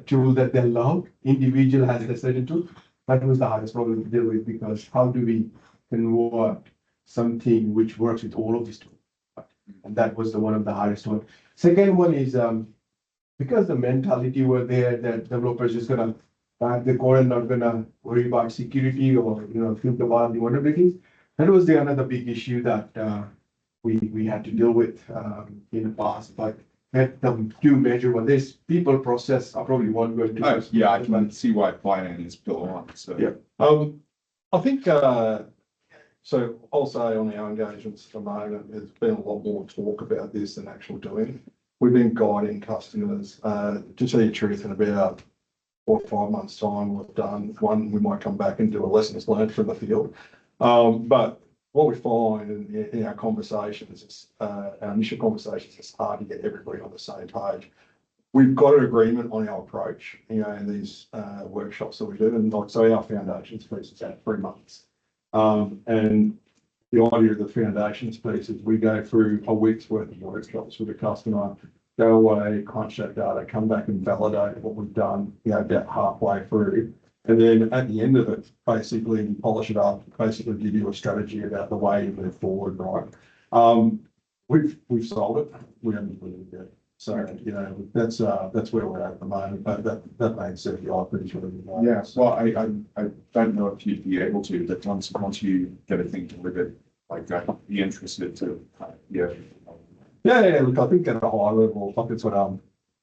tool that they love, individual has a certain tool. That was the hardest problem to deal with, because how do we convert something which works with all of these tools? And that was one of the hardest one. Second one is because the mentality were there that developers just gonna write the code and not gonna worry about security or, you know, think about the vulnerabilities. That was another big issue that we had to deal with in the past. But the 2 major ones. There's people process. I probably won't go into. Oh, yeah, I can see why finance is built on. So yeah, I think so. I'll say on our engagements at the moment, there's been a lot more talk about this than actual doing. We've been guiding customers. To tell you the truth, in about 4 or 5 months' time, we've done one. We might come back and do a lessons learned from the field. But what we find in our conversations, our initial conversations, it's hard to get everybody on the same page. We've got an agreement on our approach, in these workshops that we do, and like so, our foundations piece is at 3 months. And the idea of the foundations piece is we go through a week's worth of workshops with the customer, go away, crunch that data, come back and validate what we've done, about halfway through. And then at the end of it, basically polish it up, basically give you a strategy about the way you move forward, right? We've sold it, we haven't delivered it yet. So, that's where we're at the moment, but that being said, I pretty sure. Yeah, well, I don't know if you'd be able to, but once you get a thing delivered, like I'd be interested to, Yeah, look, I think at a high level, like it's what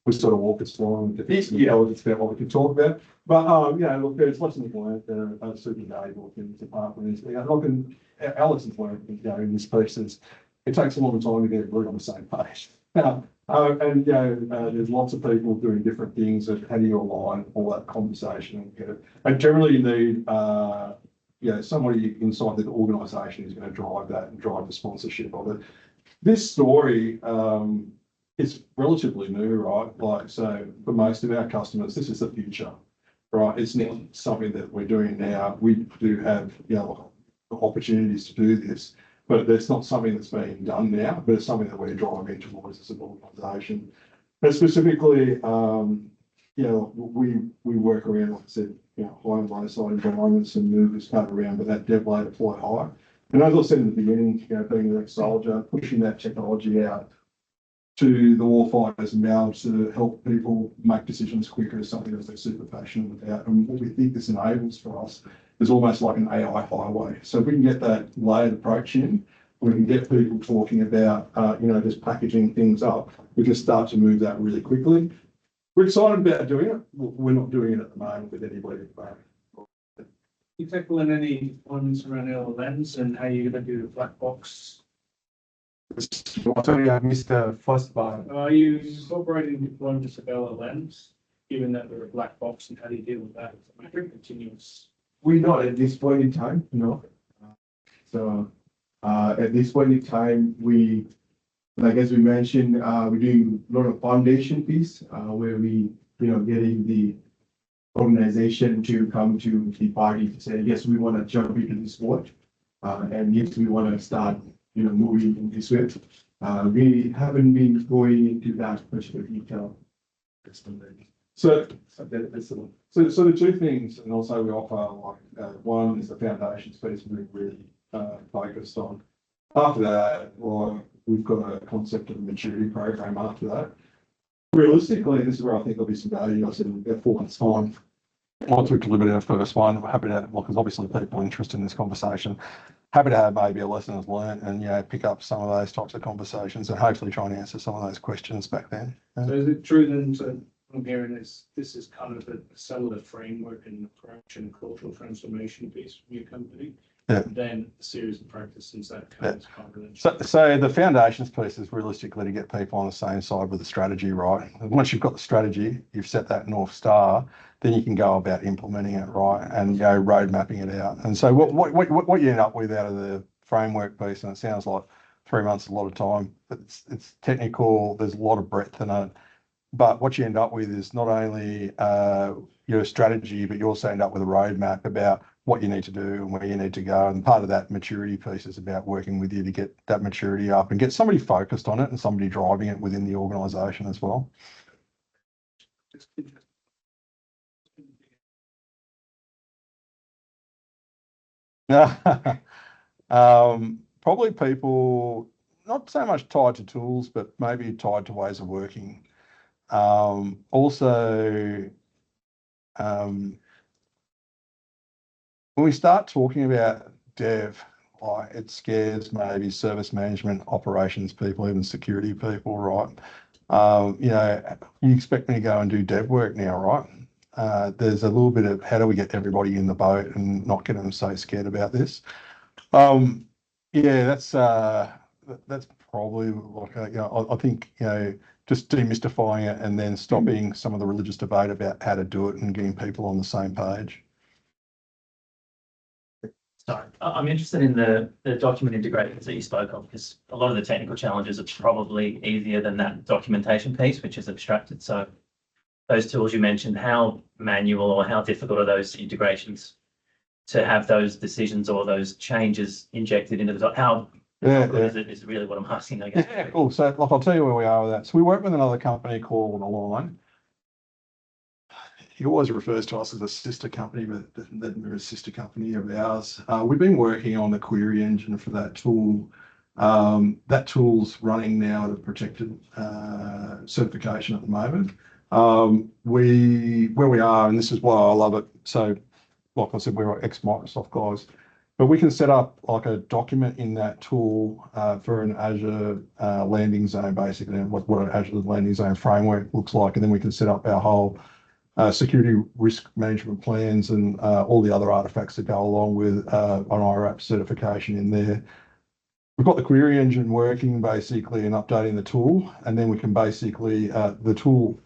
we sort of walk us along. It's about what we can talk about. But look, there's lessons learned that are super valuable in this department. Our lessons learned, in this piece is it takes a long time to get everybody on the same page. There's lots of people doing different things, and how do you align all that conversation? And generally you need somebody inside the organisation is going to drive that and drive the sponsorship of it. This story is relatively new, right? Like, so for most of our customers, this is the future, right? It's not something that we're doing now. We do have, opportunities to do this, but it's not something that's being done now, but it's something that we're driving towards as an organisation. But specifically, we work around, like I said, high and low side environments and move this kind of around, but that dev layer deploy high. And as I said in the beginning, being an ex-soldier, pushing that technology out to the warfighters and be able to help people make decisions quicker is something that they're super passionate about. And what we think this enables for us is almost like an AI highway. So if we can get that layered approach in, we can get people talking about, just packaging things up, we can start to move that really quickly. We're excited about doing it. We're not doing it at the moment with anybody at the moment. You tackling any ones around LLMs and how you're going to do the black box? Sorry, I missed the first part. Are you incorporating deployments of LLMs, given that they're a black box, and how do you deal with that? Continuous. We're not at this point in time, no. So at this point in time, like as we mentioned, we're doing a lot of foundation piece where we, getting the organization to come to the party to say, yes, we want to jump into this sport, and yes, we want to start, moving in this way. We haven't been going into that much of detail. So the two things, and also we offer one is the foundations piece we're really focused on. After that, we've got a concept of a maturity program after that. Realistically, this is where I think there'll be some value. I said in about 4 months' time. Once we've delivered our first one, we're happy to have, because obviously people interested in this conversation, happy to have maybe a lessons learned and pick up some of those types of conversations and hopefully try and answer some of those questions back then. So is it true then, so I'm hearing this is kind of a cellular framework and approach and cultural transformation piece from your company? Yeah. And then a series of practices that comes confidential. So the foundations piece is realistically to get people on the same side with the strategy, right? And once you've got the strategy, you've set that North Star, then you can go about implementing it, right? And road mapping it out. And so what you end up with out of the framework piece, and it sounds like 3 months is a lot of time, it's technical, there's a lot of breadth in it. But what you end up with is not only your strategy, but you also end up with a roadmap about what you need to do and where you need to go. And part of that maturity piece is about working with you to get that maturity up and get somebody focused on it and somebody driving it within the organisation as well. Probably people not so much tied to tools, but maybe tied to ways of working. When we start talking about dev, it scares maybe service management, operations people, even security people, right? You expect me to go and do dev work now, right? There's a little bit of how do we get everybody in the boat and not get them so scared about this. That's probably I think just demystifying it and then stopping some of the religious debate about how to do it and getting people on the same page. Sorry, I'm interested in the document integrators that you spoke of, because a lot of the technical challenges are probably easier than that documentation piece, which is abstracted. So those tools you mentioned, how manual or how difficult are those integrations to have those decisions or those changes injected into the how is really what I'm asking, I guess. Yeah, cool. So like, I'll tell you where we are with that. So we work with another company called Align. He always refers to us as a sister company, but they're a sister company of ours. We've been working on the query engine for that tool. That tool's running now at a protected certification at the moment. Where we are, and this is why I love it. So, like I said, we're ex-Microsoft guys, but we can set up like a document in that tool for an Azure landing zone, basically, and what an Azure landing zone framework looks like, and then we can set up our whole security risk management plans and all the other artifacts that go along with an IRAP certification in there. We've got the query engine working basically and updating the tool, and then we can basically, the tool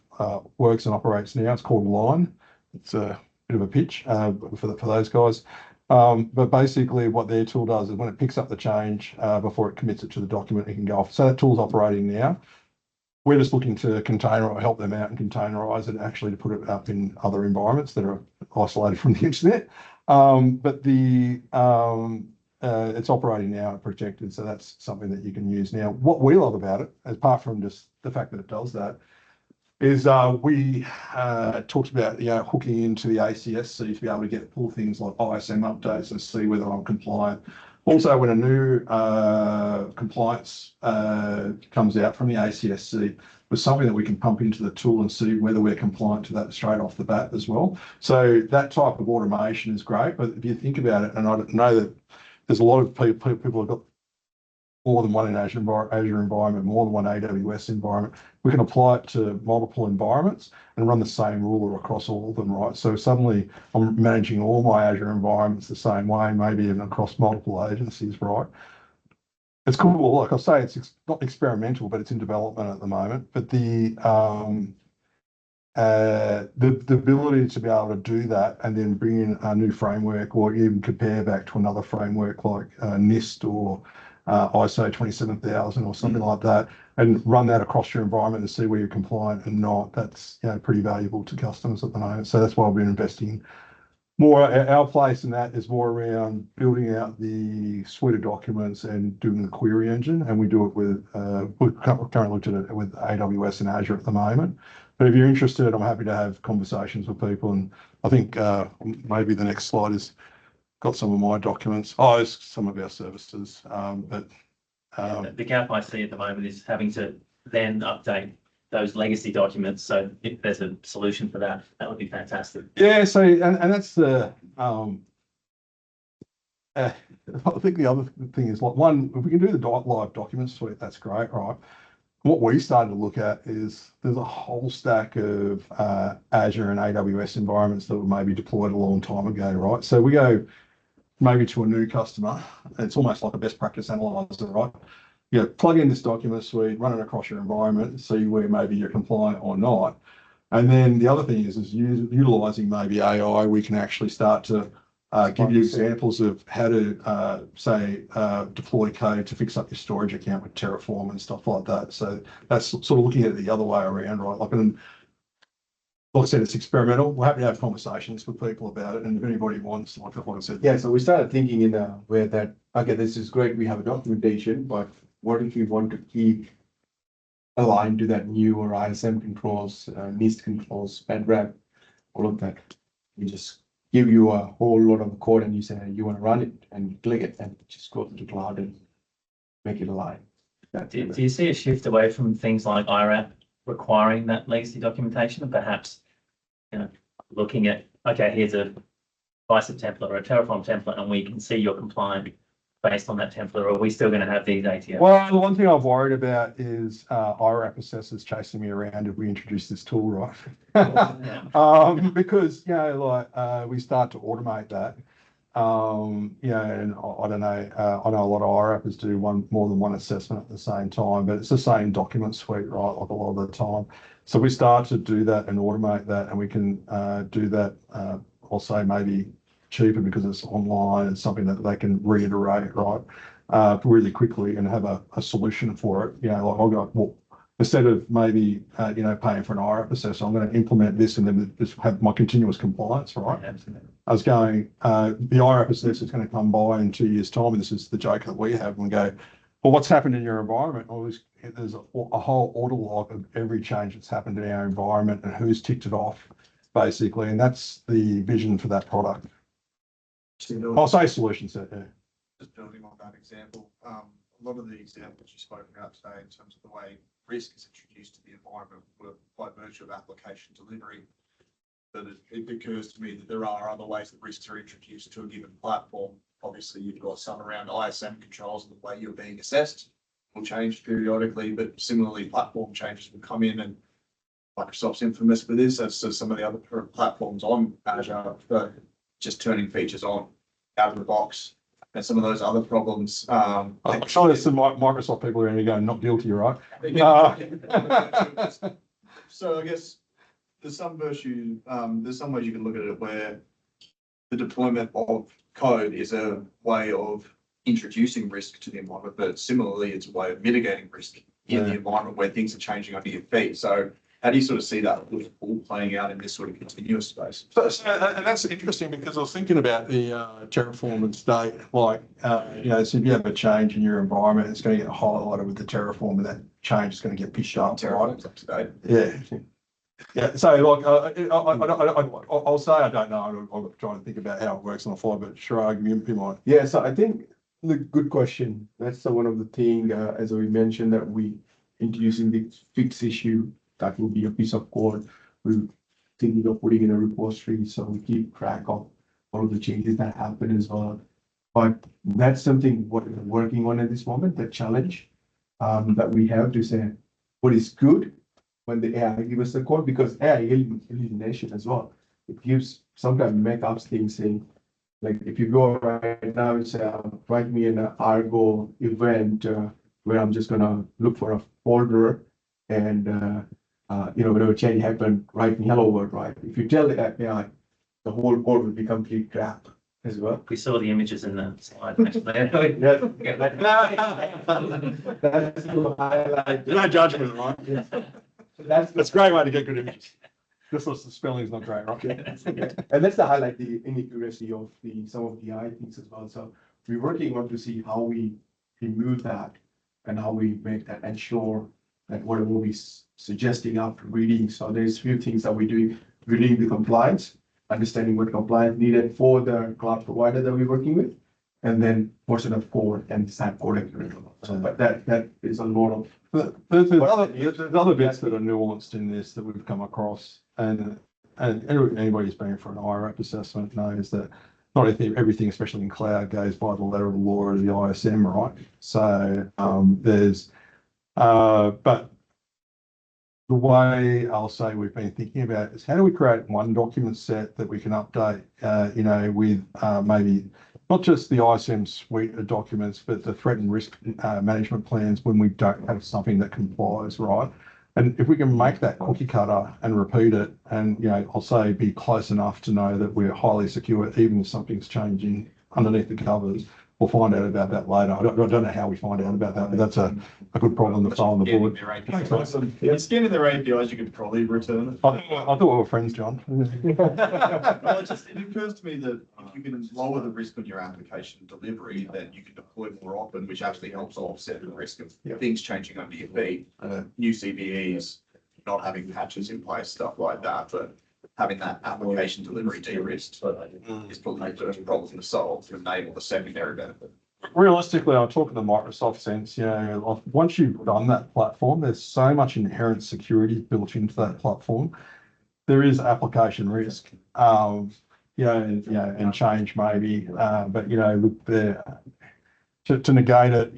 works and operates now. It's called Line. It's a bit of a pitch for those guys. But basically what their tool does is when it picks up the change before it commits it to the document, it can go off. So that tool's operating now. We're just looking to container or help them out and containerize it, actually to put it up in other environments that are isolated from the internet. But it's operating now and protected, so that's something that you can use. Now, what we love about it, apart from just the fact that it does that, is we talked about hooking into the ACSC to be able to pull things like ISM updates and see whether I'm compliant. Also, when a new compliance comes out from the ACSC, with something that we can pump into the tool and see whether we're compliant to that straight off the bat as well. So that type of automation is great, but if you think about it, and I know that there's a lot of people who've got more than one in Azure environment, more than one AWS environment, we can apply it to multiple environments and run the same ruler across all of them, right? So suddenly I'm managing all my Azure environments the same way, maybe even across multiple agencies, right? It's cool. Like I say, it's not experimental, but it's in development at the moment. But the ability to be able to do that and then bring in a new framework or even compare back to another framework like NIST or ISO 27000 or something like that, and run that across your environment and see where you're compliant and not, that's pretty valuable to customers at the moment. So that's why we've been investing more. Our place in that is more around building out the suite of documents and doing the query engine, and we do it with we're currently looking at it with AWS and Azure at the moment. But if you're interested, I'm happy to have conversations with people, and I think maybe the next slide is got some of my documents. Oh, it's some of our services, but the gap I see at the moment is having to then update those legacy documents. So if there's a solution for that, that would be fantastic. Yeah. So and that's the I think the other thing is, like, one, if we can do the live document suite, that's great, right? What we started to look at is there's a whole stack of Azure and AWS environments that were maybe deployed a long time ago, right? So we go maybe to a new customer, it's almost like a best practice analyzer, right? Plug in this document suite, run it across your environment, see where maybe you're compliant or not. And then the other thing is utilizing maybe AI, we can actually start to give you examples of how to, say, deploy code to fix up your storage account with Terraform and stuff like that. So that's sort of looking at it the other way around, right? Like I said, it's experimental. We're happy to have conversations with people about it, and if anybody wants, like I said. Yeah, so we started thinking in a way that, okay, this is great, we have a documentation, but what if we want to keep aligned to that new or ISM controls, NIST controls, FedRAMP, all of that? We just give you a whole lot of code and you say you want to run it, and you click it and just go to the cloud and make it align. Do you see a shift away from things like IRAP requiring that legacy documentation, and perhaps looking at, okay, here's a Bicep template or a Terraform template, and we can see you're compliant based on that template, or are we still going to have these ATOs? Well, the one thing I've worried about is IRAP assessors chasing me around if we introduce this tool, right? Because, we start to automate that. And I don't know, I know a lot of IRAPers do more than one assessment at the same time, but it's the same document suite, right, like a lot of the time. So we start to do that and automate that, and we can do that, I'll say maybe cheaper because it's online and something that they can reiterate, right? Really quickly and have a solution for it. You know, like I'll go, well, instead of maybe, paying for an IRAP assessor, I'm going to implement this and then just have my continuous compliance, right? Absolutely. I was going, the IRAP assessor is going to come by in 2 years' time, and this is the joke that we have, and go, well, what's happened in your environment? Well, there's a whole order log of every change that's happened in our environment and who's ticked it off, basically, and that's the vision for that product. I'll say solution set, yeah. Just building on that example, a lot of the examples you spoke about today in terms of the way risk is introduced to the environment were by virtue of application delivery. But it occurs to me that there are other ways that risks are introduced to a given platform. Obviously, you've got some around ISM controls and the way you're being assessed will change periodically, but similarly, platform changes will come in, and Microsoft's infamous for this, as to some of the other platforms on Azure for just turning features on out of the box. And some of those other problems. I'm sure there's some Microsoft people around here going, not guilty, right? So I guess there's some virtue, there's some ways you can look at it where the deployment of code is a way of introducing risk to the environment, but similarly, it's a way of mitigating risk in the environment where things are changing under your feet. So how do you sort of see that all playing out in this sort of continuous space? So and that's interesting because I was thinking about the Terraform and state, like, so if you have a change in your environment, it's going to get highlighted with the Terraform and that change is going to get pushed up. Terraform's up to date. Yeah. Yeah, so like, I'll say I don't know. I'm trying to think about how it works on the fly, but Chirag, you might. Yeah, so I think the good question. That's one of the things, as we mentioned, that we introducing the fix issue. That will be a piece of code we're thinking of putting in a repository, so we keep track of all of the changes that happen as well. But that's something what we're working on at this moment, the challenge that we have to say what is good when the AI gives us the code, because AI hallucination as well. It gives sometimes make up things saying, like if you go right now and say, write me an Argo event where I'm just gonna look for a folder and whenever change happened, write me hello world, right? If you tell the AI, the whole code will be complete crap as well. We saw the images in the slide. Actually. That's to highlight. No judgment, right? Yeah. That's a great way to get good images. Just the spelling is not great, right? And that's to highlight the inaccuracy of some of the AI things as well. So we're working on to see how we remove that and how we make that ensure that whatever we're suggesting after reading. So there's a few things that we're doing, reading the compliance, understanding what compliance needed for the cloud provider that we're working with, and then portion of code and design code accurate. So, but that is a lot of. There's other bits that are nuanced in this that we've come across, and anybody who's been for an IRAP assessment knows that not everything, especially in cloud, goes by the letter of the law of the ISM, right? So but the way I'll say we've been thinking about it is how do we create one document set that we can update, with maybe not just the ISM suite of documents, but the threat and risk management plans when we don't have something that complies, right? And if we can make that cookie cutter and repeat it, and I'll say be close enough to know that we're highly secure, even if something's changing underneath the covers. We'll find out about that later. I don't know how we find out about that, but that's a good problem to throw on the board. Scanning their APIs, you could probably return it. I thought we were friends, John. Well, it occurs to me that if you can lower the risk on your application delivery, then you can deploy more often, which actually helps offset the risk of things changing under your feet, new CVEs, not having patches in place, stuff like that. But having that application delivery de-risked is probably the first problem to solve to enable the secondary benefit. Realistically, I'm talking the Microsoft sense, once you've done that platform, there's so much inherent security built into that platform. There is application risk, and change maybe, but look, to negate it,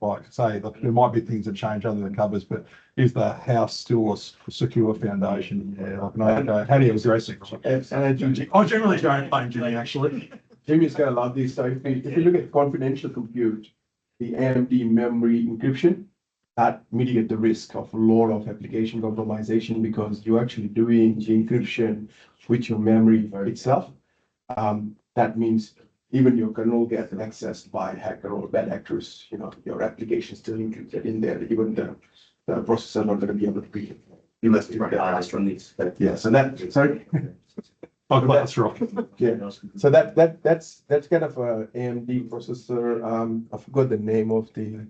like say, look, there might be things that change under the covers, but is the house still a secure foundation? How do you address it? I generally don't blame Jimmy, actually. Jimmy's gonna love this. So if you look at confidential compute, the AMD memory encryption, that mitigate the risk of a lot of application compromisation because you're actually doing the encryption with your memory itself. That means even your kernel gets accessed by hacker or bad actors, your application still included in there, even the processor not going to be able to read it. Unless we run hardest from these. Yeah, so that, sorry. Oh, that's right. Yeah, so that's kind of a AMD processor. I forgot the name of the,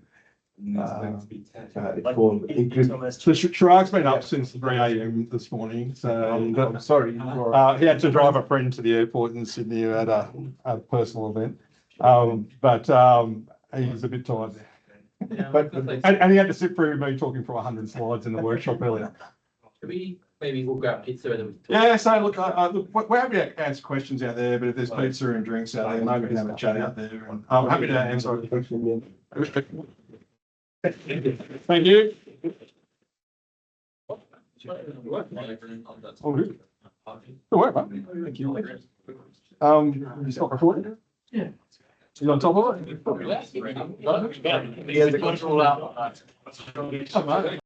it's called increase. So Chirag's been up since 3 a.m. this morning, so I'm sorry. he had to drive a friend to the airport in Sydney at a personal event. He's a bit tired. And he had to sit through me talking for 100 slides in the workshop earlier. Should we maybe we'll grab pizza and then we can talk? Yeah, so look, we're happy to answer questions out there, but if there's pizza and drinks out there, maybe we can have a chat out there. And I'm happy to answer. Thank you. Oh, good. Good work, mate. Thank you. You stop recording? Yeah. You on top of it? He has a control out. Oh, mate.